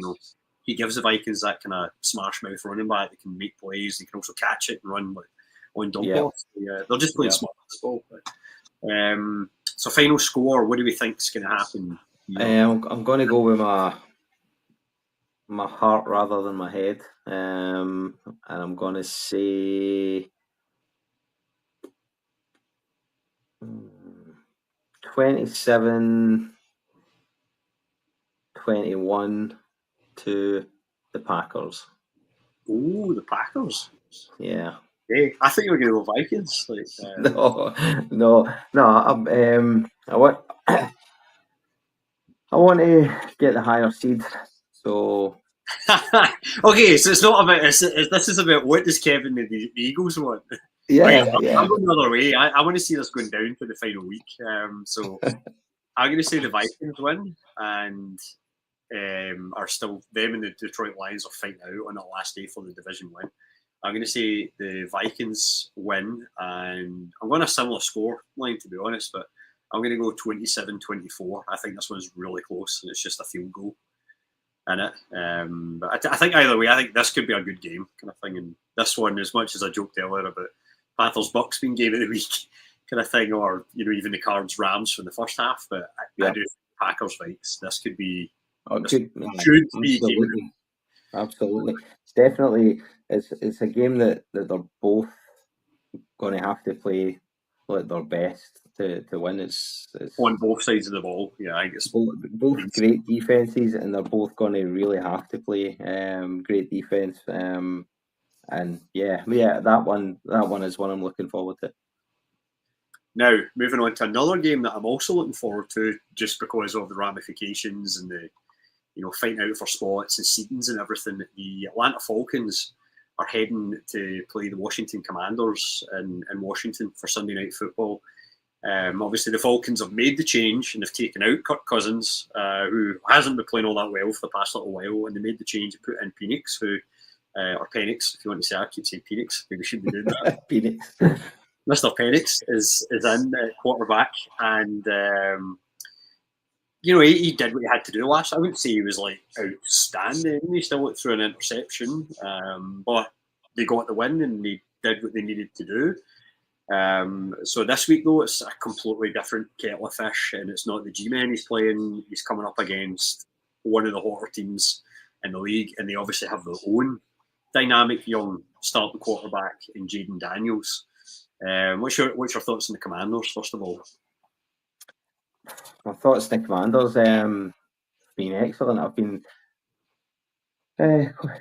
he gives the Vikings that kind of smash mouth running back that can make plays. They can also catch it and run on dump offs. They're just playing smart football. So final score, what do we think is going to happen? I'm going to go with my heart rather than my head, and I'm going to say 27-21 to the Packers. Oh, the Packers. Yeah. Hey, I thought you were going to go Vikings. No. I want to get the higher seed. So. Okay, so it's not about this is about what does Kevin the Eagles want. Yeah. I'm going the other way. I want to see this going down to the final week. So I'm going to say the Vikings win and are still them and the Detroit Lions are fighting out on the last day for the division win. I'm going to say the Vikings win, and I'm going a similar score line to be honest, but I'm going to go 27-24. I think this one's really close, and it's just a field goal in it. But I think either way, I think this could be a good game kind of thing. And this one, as much as I joked earlier about Panthers Bucks being game of the week kind of thing, or even the Cards Rams from the first half, but I do think Packers Vikes. This could be. Should be absolutely. It's definitely it's a game that they're both going to have to play like their best to win. It's on both sides of the ball. Yeah, I guess both great defenses, and they're both going to really have to play great defense. And that one is one I'm looking forward to. Now, moving on to another game that I'm also looking forward to, just because of the ramifications and the fighting out for spots and seedings and everything. The Atlanta Falcons are heading to play the Washington Commanders in Washington for Sunday Night Football. Obviously, the Falcons have made the change and have taken out Kirk Cousins, who hasn't been playing all that well for the past little while, and they made the change to put in Penix, or Penix, if you want to say. I keep saying Penix. Maybe we should be doing that. Penix. Mr. Penix is in quarterback, and he did what he had to do last. I wouldn't say he was like outstanding. He still went through an interception, but they got the win and they did what they needed to do. So this week though, it's a completely different kettle of fish, and it's not the G-men he's playing. He's coming up against one of the hotter teams in the league, and they obviously have their own dynamic young starting quarterback in Jaden Daniels. What's your thoughts on the Commanders, first of all? My thoughts on the Commanders been excellent. I've been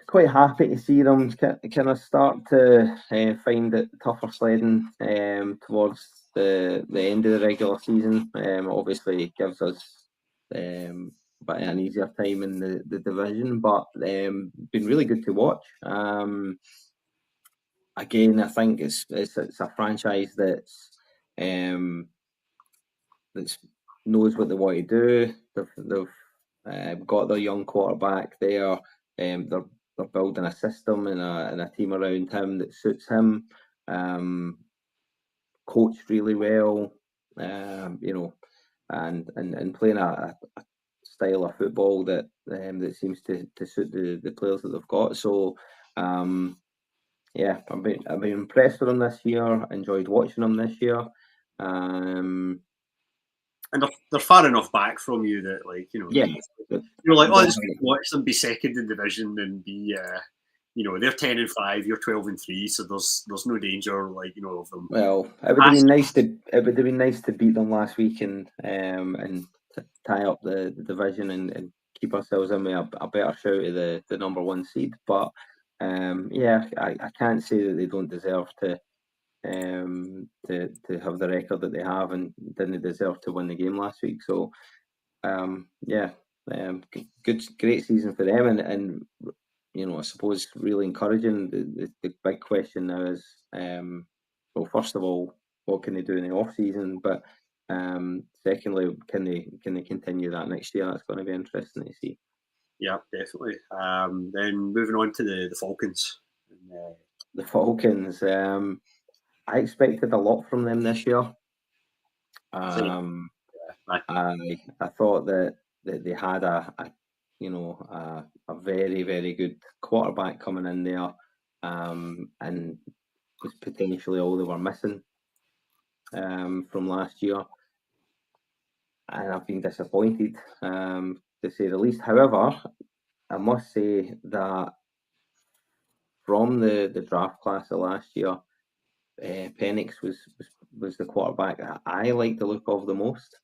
quite happy to see them kind of start to find it tougher sledding towards the end of the regular season. Obviously, it gives us an easier time in the division, but been really good to watch. Again, I think it's a franchise that's knows what they want to do. They've got their young quarterback there. They're building a system and a team around him that suits him. Coached really well, and playing a style of football that seems to suit the players that they've got. So, I've been impressed with them this year. Enjoyed watching them this year. and they're far enough back from you that, like, Yeah, you're like, you oh, don't it's have good to watch them be second in division and be, they're 10-5, you're 12-3, so there's no danger, like, of them. Well, it would have been nice to beat them last week and tie up the division and keep ourselves in with a better shout of the number one seed. But I can't say that they don't deserve to have the record that they have and didn't deserve to win the game last week. So great season for them, and I suppose really encouraging. The big question now is, well, first of all, what can they do in the off season? But secondly, can they continue that next year? That's going to be interesting to see. Yeah, definitely. Then moving on to the Falcons. The Falcons, I expected a lot from them this year. I thought that they had a very, very good quarterback coming in there, and was potentially all they were missing from last year. And I've been disappointed, to say the least. However, I must say that from the draft class of last year, Penix was the quarterback that I like the look of the most.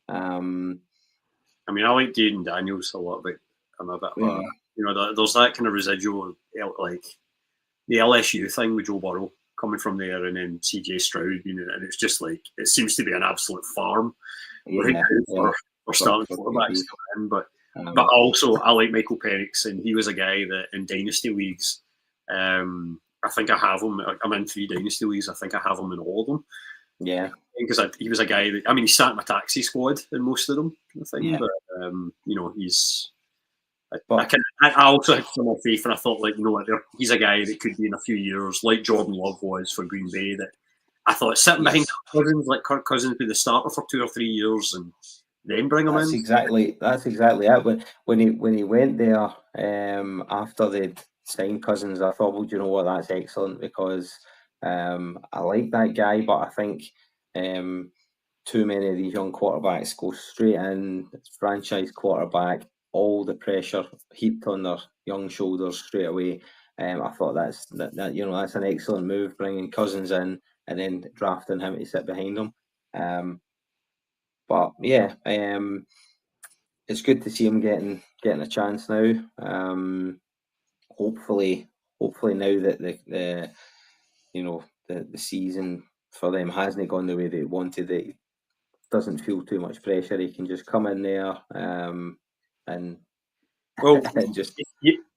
I mean, I like Jaden Daniels a lot, but I'm a bit of there's that kind of residual, like the LSU thing with Joe Burrow coming from there, and then CJ Stroud, and it's just like it seems to be an absolute farm for starting quarterbacks coming in. But also I like Michael Penix, and he was a guy that in dynasty leagues, I think I have him. I'm in 3 dynasty leagues. I think I have him in all of them. Yeah, because he was a guy that, I mean, he sat in my taxi squad in most of them, I think. Yeah. But he's. I also had some more faith, and I thought, like, he's a guy that could be in a few years, like Jordan Love was for Green Bay. That I thought sitting behind Cousins, like Kirk Cousins, be the starter for 2 or 3 years, and then bring him in. That's exactly it. When he went there after they'd signed Cousins, I thought, well, do you know what? That's excellent, because I like that guy, but I think too many of these young quarterbacks go straight in, franchise quarterback, all the pressure heaped on their young shoulders straight away. I thought that's an excellent move, bringing Cousins in and then drafting him to sit behind him. But yeah, it's good to see him getting a chance now. Hopefully now that the season for them hasn't gone the way they wanted, it doesn't feel too much pressure. He can just come in there and well, just.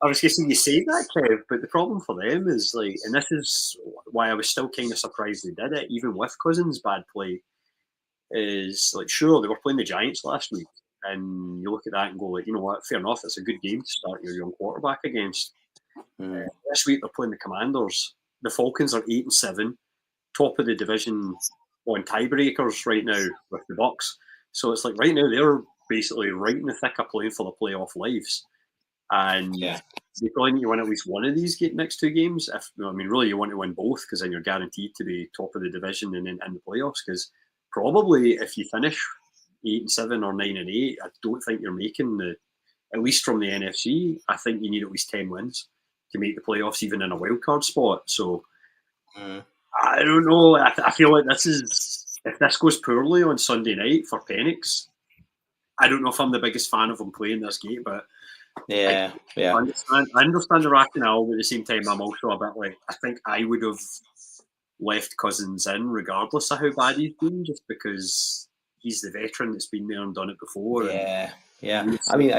I was guessing you say that, Kev, but the problem for them is, like, and this is why I was still kind of surprised they did it, even with Cousins' bad play, is, like, sure, they were playing the Giants last week, and you look at that and go, like, you know what, fair enough, it's a good game to start your young quarterback against. This week they're playing the Commanders. The Falcons are 8-7, top of the division on tiebreakers right now with the Bucks. So it's like right now they're basically right in the thick of playing for the playoff lives, and they probably need to win at least one of these next 2 games. Really, you want to win both, because then you're guaranteed to be top of the division and in the playoffs. Because probably if you finish 8-7 or 9-8, I don't think you're making at least from the NFC. I think you need at least 10 wins to make the playoffs, even in a wild card spot. So I don't know. I feel like if this goes poorly on Sunday night for Penix, I don't know if I'm the biggest fan of him playing this game, but I understand the rationale, but at the same time, I'm also a bit like, I think I would have left Cousins in regardless of how bad he's been, just because he's the veteran that's been there and done it before. Yeah. I mean,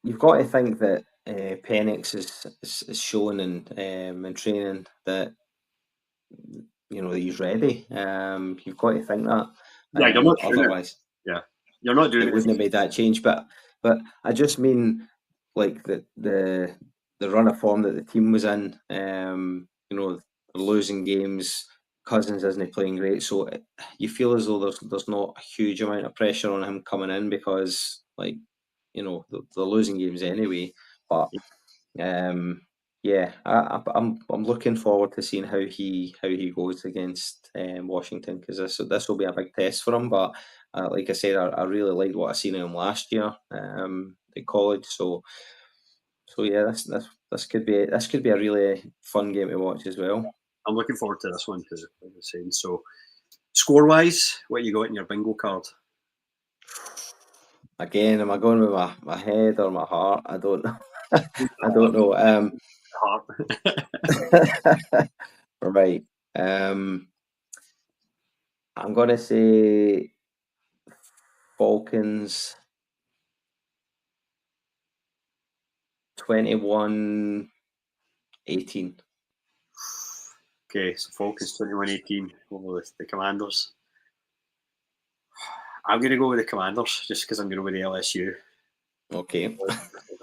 you've got to think that Penix is showing in training that that he's ready. You've got to think that. You're not otherwise, you're not doing it. Wouldn't have made that change. But I just mean, like, the run of form that the team was in. Losing games. Cousins isn't playing great, so you feel as though there's not a huge amount of pressure on him coming in, because, like, they're losing games anyway. But I'm looking forward to seeing how he goes against Washington, because this will be a big test for him. But like I said, I really liked what I seen of him last year at college. So yeah, this could be a really fun game to watch as well. I'm looking forward to this one too, like I was saying. So, score wise, what you got in your bingo card? Again, am I going with my head or my heart? I don't know. I don't know. Heart. Right. I'm gonna say Falcons 21-18. Okay, so Falcons 21-18 over the Commanders. I'm going to go with the Commanders just because I'm going to go with the LSU. Okay.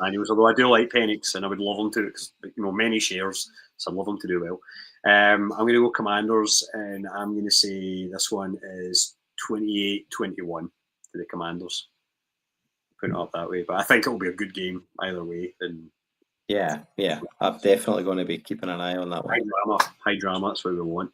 Daniels, although I do like Penix and I would love them to because many shares, so I'd love them to do well. I'm going to go Commanders and I'm going to say this one is 28-21 to the Commanders. Putting it up that way, but I think it'll be a good game either way. And yeah, I'm definitely going to be keeping an eye on that one. High drama. That's what we want.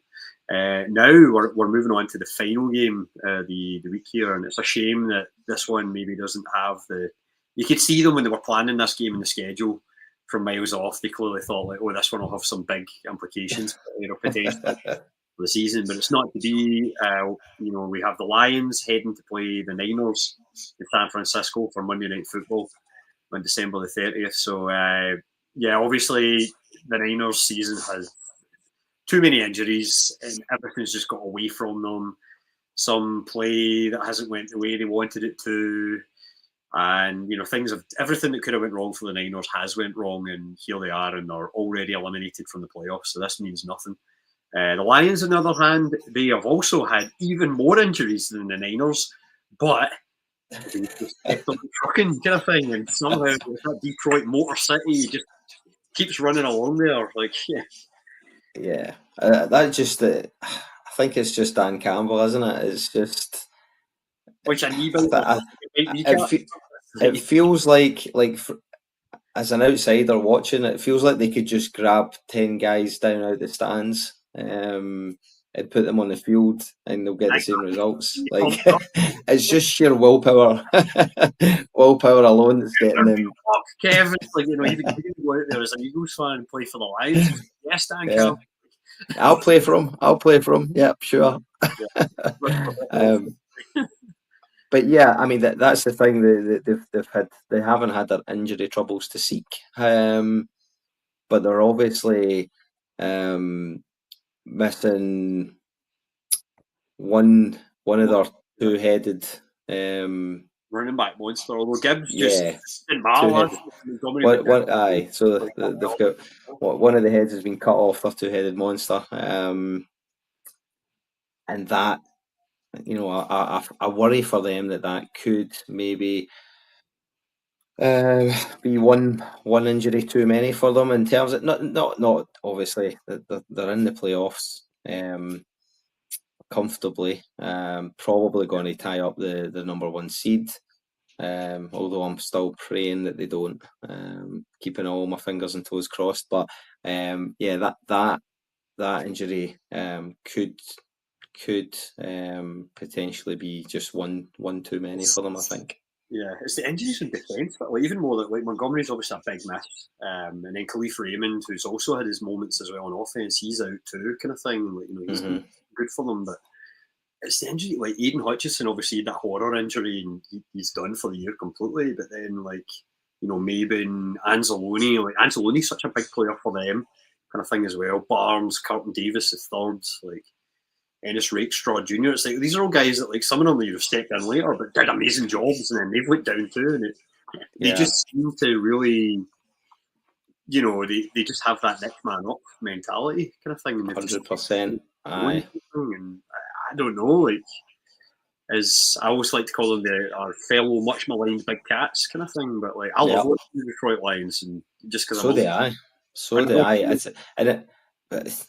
Now we're moving on to the final game the week here, and it's a shame that this one maybe doesn't have the. You could see them when they were planning this game in the schedule from miles off. They clearly thought like, oh, this one will have some big implications for potential for the season, but it's not to be. We have the Lions heading to play the Niners in San Francisco for Monday Night Football on December the 30th. So obviously the Niners season has too many injuries and everything's just got away from them. Some play that hasn't went the way they wanted it to. And everything that could have went wrong for the Niners has went wrong, and here they are, and they're already eliminated from the playoffs. So this means nothing. The Lions, on the other hand, they have also had even more injuries than the Niners, but they just kept on trucking kind of thing, and somehow that Detroit Motor City just keeps running along there. Like, yeah, that just I think it's just Dan Campbell, isn't it? It's just. Which I need. It feels like as an outsider watching it, feels like they could just grab 10 guys down out the stands and put them on the field and they'll get the same results. Like it's just sheer willpower, willpower alone that's getting them. Kevin, you can go out there as an Eagles fan and play for the Lions. Yes, Dan Campbell. I'll play for him. Yep, sure. But yeah, I mean that's the thing they haven't had their injury troubles to seek, but they're obviously missing one of their two-headed running back monster. Although Gibbs just didn't matter. So they've got one of the heads has been cut off their two-headed monster, and that. I worry for them that could maybe be one injury too many for them in terms of not obviously they're in the playoffs comfortably, probably going to tie up the number one seed. Although I'm still praying that they don't, keeping all my fingers and toes crossed. But that injury could potentially be just one too many for them, I think. Yeah, it's the injuries in defence, but even more like Montgomery's obviously a big miss, and then Khalif Raymond, who's also had his moments as well on offense, he's out too, kind of thing. He's been good for them, but it's the injury. Like Aiden Hutchinson, obviously that horror injury, and he's done for the year completely. But then Mabin, Anzalone, Anzalone's such a big player for them, kind of thing as well. Barnes, Carlton Davis, the third, Ennis Rakestraw Jr. It's like these are all guys that some of them you've stepped in later but did amazing jobs and then they've went down too, and they just seem to really they just have that next man up mentality kind of thing. 100%. And I don't know, as I always like to call them our fellow much maligned big cats kind of thing, but I love the Detroit Lions, and just because so do I.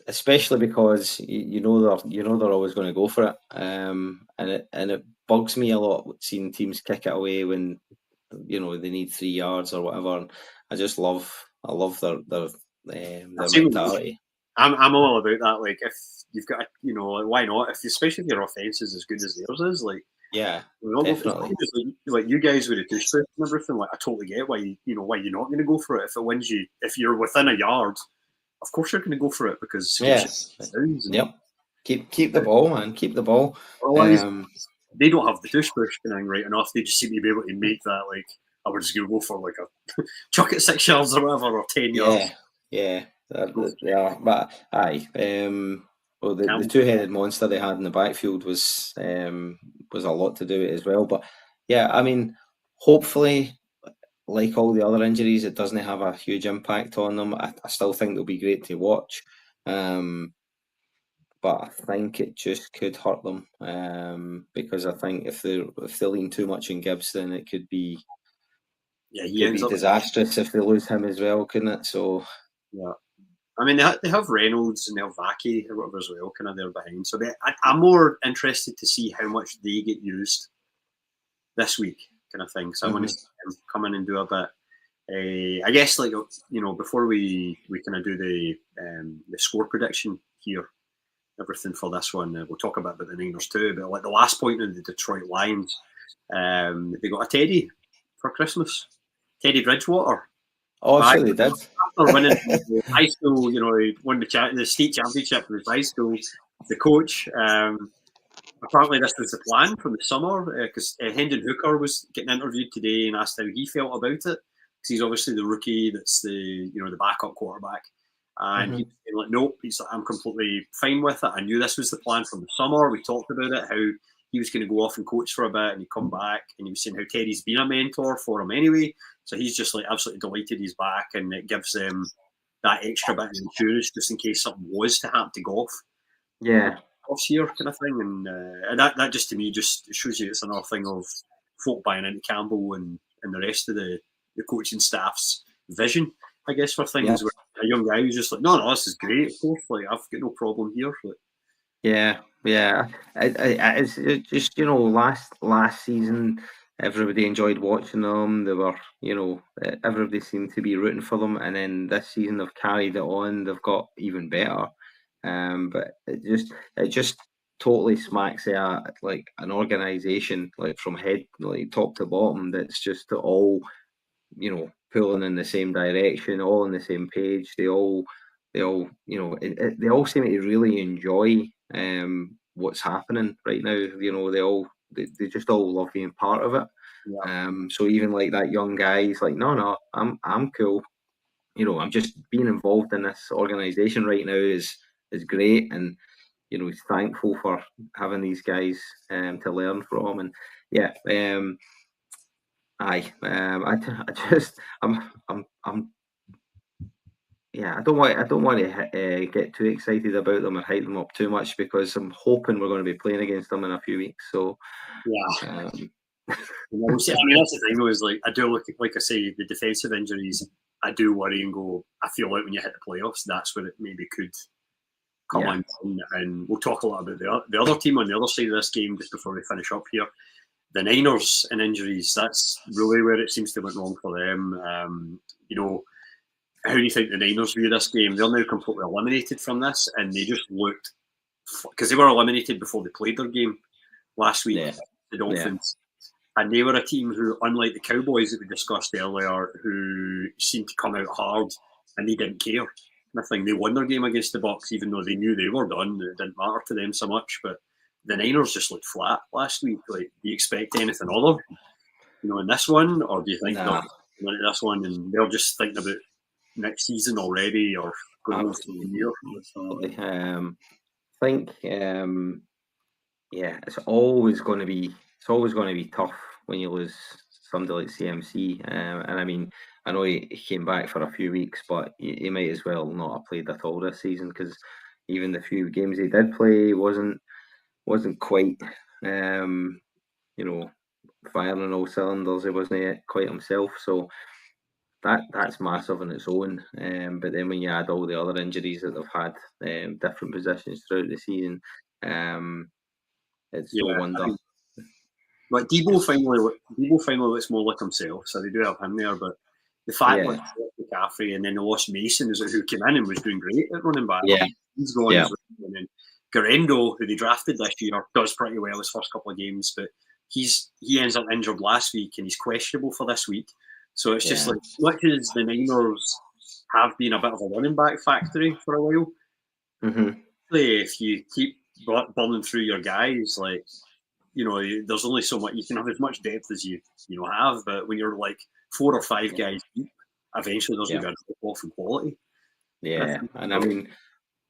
Especially because they're always going to go for it, and it bugs me a lot seeing teams kick it away when they need 3 yards or whatever. I love their mentality. I'm all about that. If you've got why not? Especially if your offense is as good as theirs is, Yeah, You know, definitely. like you guys with the toothpaste and everything. Like I totally get why why you're not going to go for it if it wins you. If you're within a yard, of course you're going to go for it because it keeps you Yes. sounds. And Yep. Keep the ball, man. Keep the ball. otherwise, Um, they don't have the toothbrush going right enough. They just seem to be able to make that like I would just go for like a chuck it 6 yards or whatever or 10 yards. yeah. Go for They are. But aye. Well, the Campbell. two-headed monster they had in the backfield was a lot to do with it as well. But yeah, I mean, hopefully, like all the other injuries, it doesn't have a huge impact on them. I still think they'll be great to watch. But I think it just could hurt them because I think if they lean too much on Gibbs, then it Yeah, he could ends be up. disastrous if they lose him as well, couldn't it? So Yeah. I mean, they have Reynolds and they have Vaki or whatever as well, kind of there behind. So I'm more interested to see how much they get used this week, kind of thing. So I want to mhm. see him come in and do a bit. I guess like before we kind of do the score prediction here, everything for this one, we'll talk about the Niners too. But like the last point in the Detroit Lions, they got a Teddy for Christmas, Teddy Bridgewater. Oh, Back sure they did. after winning the high school, he won the state championship in his high school. The coach, apparently, this was the plan from the summer because Hendon Hooker was getting interviewed today and asked how he felt about it because he's obviously the rookie that's the backup quarterback. And he hmm was saying, like, nope, he's like, I'm completely fine with it. I knew this was the plan from the summer. We talked about it, how he was going to go off and coach for a bit and he'd come back. And he was saying how Teddy's been a mentor for him anyway. So he's just like absolutely delighted he's back and it gives them that extra bit of insurance just in case something was to happen to golf Yeah, off year kind of thing. And that just to me just shows you it's another thing of folk buying into Campbell and the rest of the coaching staff's vision, I guess, for yeah, things where a young guy who's just like, no, this is great, of course, like I've got no problem here. Like, yeah. It's just last season, everybody enjoyed watching them. They were everybody seemed to be rooting for them, and then this season they've carried it on. They've got even better. But it just totally smacks of like an organization, like from head, like top to bottom, that's just all pulling in the same direction, all on the same page. They all they all seem to really enjoy what's happening right now. They just all love being part of it. yeah, So even like that young guy, he's like, no, I'm cool. I'm just being involved in this organization right now is great, and he's thankful for having these guys to learn from, and yeah, I just I'm yeah, I don't want to get too excited about them and hype them up too much because I'm hoping we're going to be playing against them in a few weeks. So yeah. um, We'll see. I mean, that's the thing though, is like I do look at, like I say, the defensive injuries. I do worry and go. I feel like when you hit the playoffs, that's where it maybe could come yeah, undone. And we'll talk a lot about the other team on the other side of this game just before we finish up here. The Niners and injuries, that's really where it seems to went wrong for them. How do you think the Niners view this game? They're now completely eliminated from this, and they just looked because they were eliminated before they played their game last week. yeah, The yeah, Dolphins, and they were a team who, unlike the Cowboys that we discussed earlier, who seemed to come out hard and they didn't care. Nothing. They won their game against the Bucks, even though they knew they were done. It didn't matter to them so much. But the Niners just looked flat last week. Like, do you expect anything other, in this one, or do you think they're nah, going to this one and they're just thinking about next season already, or going on to the absolutely, year? absolutely. I think yeah, it's always going to be tough when you lose somebody like CMC. And I mean, I know he came back for a few weeks, but he might as well not have played at all this season because even the few games he did play wasn't quite you know firing on all cylinders. He wasn't yet quite himself. So that's massive on its own. But then when you add all the other injuries that they've had, different positions throughout the season, um, it's no Yeah, I wonder. think but Debo finally looks more like himself, so they do have him there. But the fact like Yeah, yeah, He's gone yeah, as well. And then Garendo, who they drafted this year, does pretty well his first couple of games, but he ends up injured last week and he's questionable for this week. So it's just like, as much as the Niners have been a bit of a running back factory for a while, if you keep burning through your guys, like, there's only so much, you can have as much depth as you have, but when you're like 4 or 5 guys deep, eventually there's going to be a drop off in quality. Yeah, and I mean,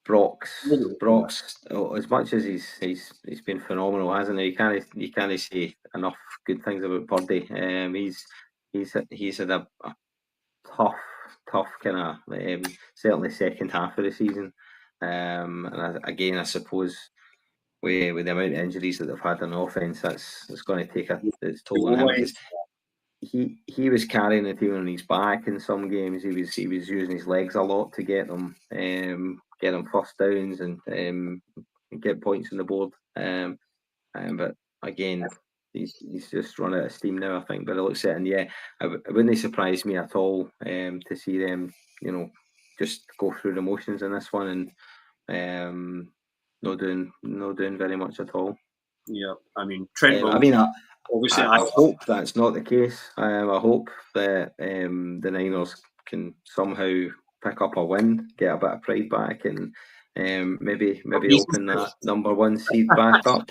Brock's as much as he's been phenomenal, hasn't he? You can't say enough good things about Purdy. He's had a tough kind of certainly second half of the season. And again, I suppose with the amount of injuries that they've had on offense, it's going to take its toll on him, because he was carrying the team on his back in some games. He was using his legs a lot to get them first downs and get points on the board. But again, he's just run out of steam now, I think. But it looks at, and yeah, it wouldn't surprise me at all to see them, just go through the motions in this one and not doing very much at all. Yeah, I mean, Trent. Obviously, I hope that's not the case. I hope that the Niners can somehow pick up a win, get a bit of pride back, and maybe open that number 1 seed back up.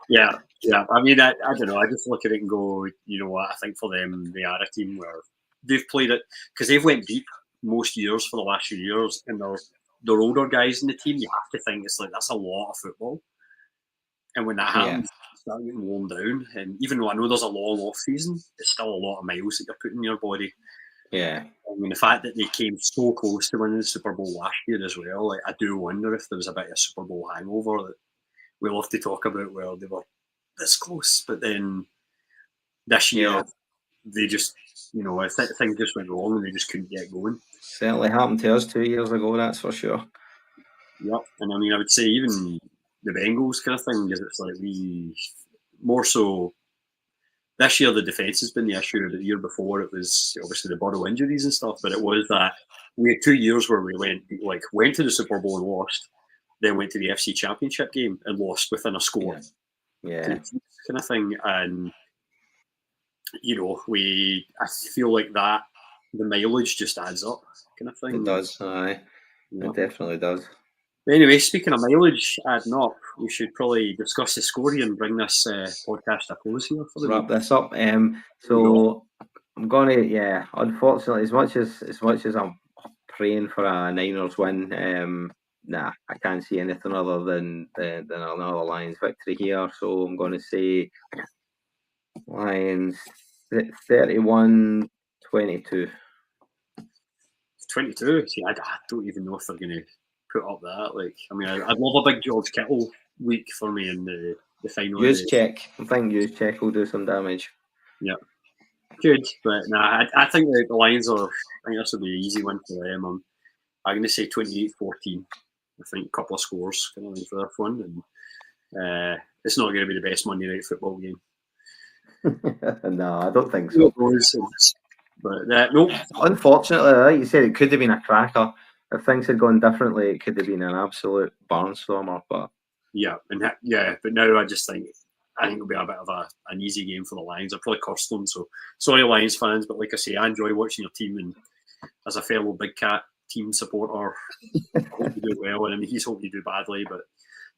Yeah. I mean, I don't know. I just look at it and go, you know what? I think for them, they are a team where they've played it because they've went deep most years for the last few years, and they're older guys in the team. You have to think it's like that's a lot of football, and when that happens, you start getting worn down. And even though I know there's a long off season, it's still a lot of miles that you're putting in your body. Yeah. I mean, the fact that they came so close to winning the Super Bowl last year as well, like, I do wonder if there was a bit of Super Bowl hangover that we love to talk about, where they were this close, but then this year they just, things just went wrong and they just couldn't get going. Certainly happened to us 2 years ago, that's for sure. Yep, and I mean, I would say even the Bengals kind of thing, because it's like we more so this year the defence has been the issue. The year before it was obviously the Burrow injuries and stuff, but it was that we had 2 years where we went to the Super Bowl and lost, then went to the FC Championship game and lost within a score. Yeah. Kind of thing. And I feel like that the mileage just adds up, kind of thing. It does, aye. It definitely does. But anyway, speaking of mileage adding up, we should probably discuss the score here and bring this podcast to a close here for the wrap this up. So I'm gonna, unfortunately, as much as I'm praying for a Niners win, I can't see anything other than another Lions victory here. So I'm going to say Lions 31-22. 22. See, I don't even know if they're going to put up that. Like, I mean, I'd love a big George Kittle week for me in the final. Check. I think Check will do some damage. Yeah. Good, but I think the Lions I think this will be an easy win for them. I'm going to say 28-14. I think a couple of scores kind of for this one, and it's not going to be the best Monday Night Football game. No, I don't think so. But no, unfortunately, like you said, it could have been a cracker. If things had gone differently, it could have been an absolute barnstormer. But but now I think it'll be a bit of an easy game for the Lions. I'll probably cost them. So sorry, Lions fans, but like I say, I enjoy watching your team, and as a fellow Big Cat team supporter, I hope you do well, and I mean, he's hoping you do badly, but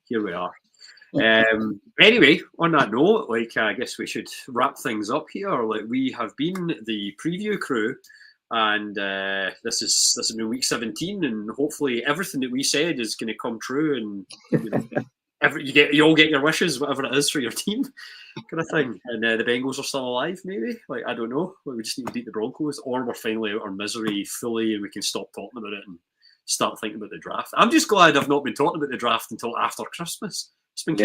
here we are. Anyway, on that note, I guess we should wrap things up here. Like, we have been the preview crew, and this has been week 17, and hopefully everything that we said is going to come true, and you all get your wishes, whatever it is for your team, kind of thing. And the Bengals are still alive, maybe. I don't know. We just need to beat the Broncos, or we're finally out our misery fully, and we can stop talking about it and start thinking about the draft. I'm just glad I've not been talking about the draft until after Christmas. It's been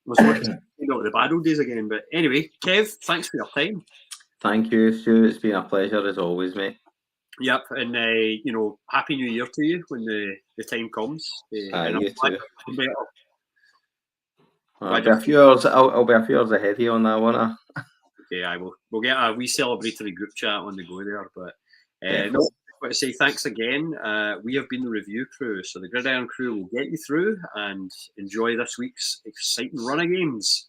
was the bad old days again. But anyway, Kev, thanks for your time. Thank you, Stu. It's been a pleasure as always, mate. Yep, and Happy New Year to you when the time comes. You too. I'll be a few hours ahead of you on that one. Okay, I will. We'll get a wee celebratory group chat on the go there. But no, want to say thanks again. We have been the review crew, so the Gridiron crew will get you through and enjoy this week's exciting run of games.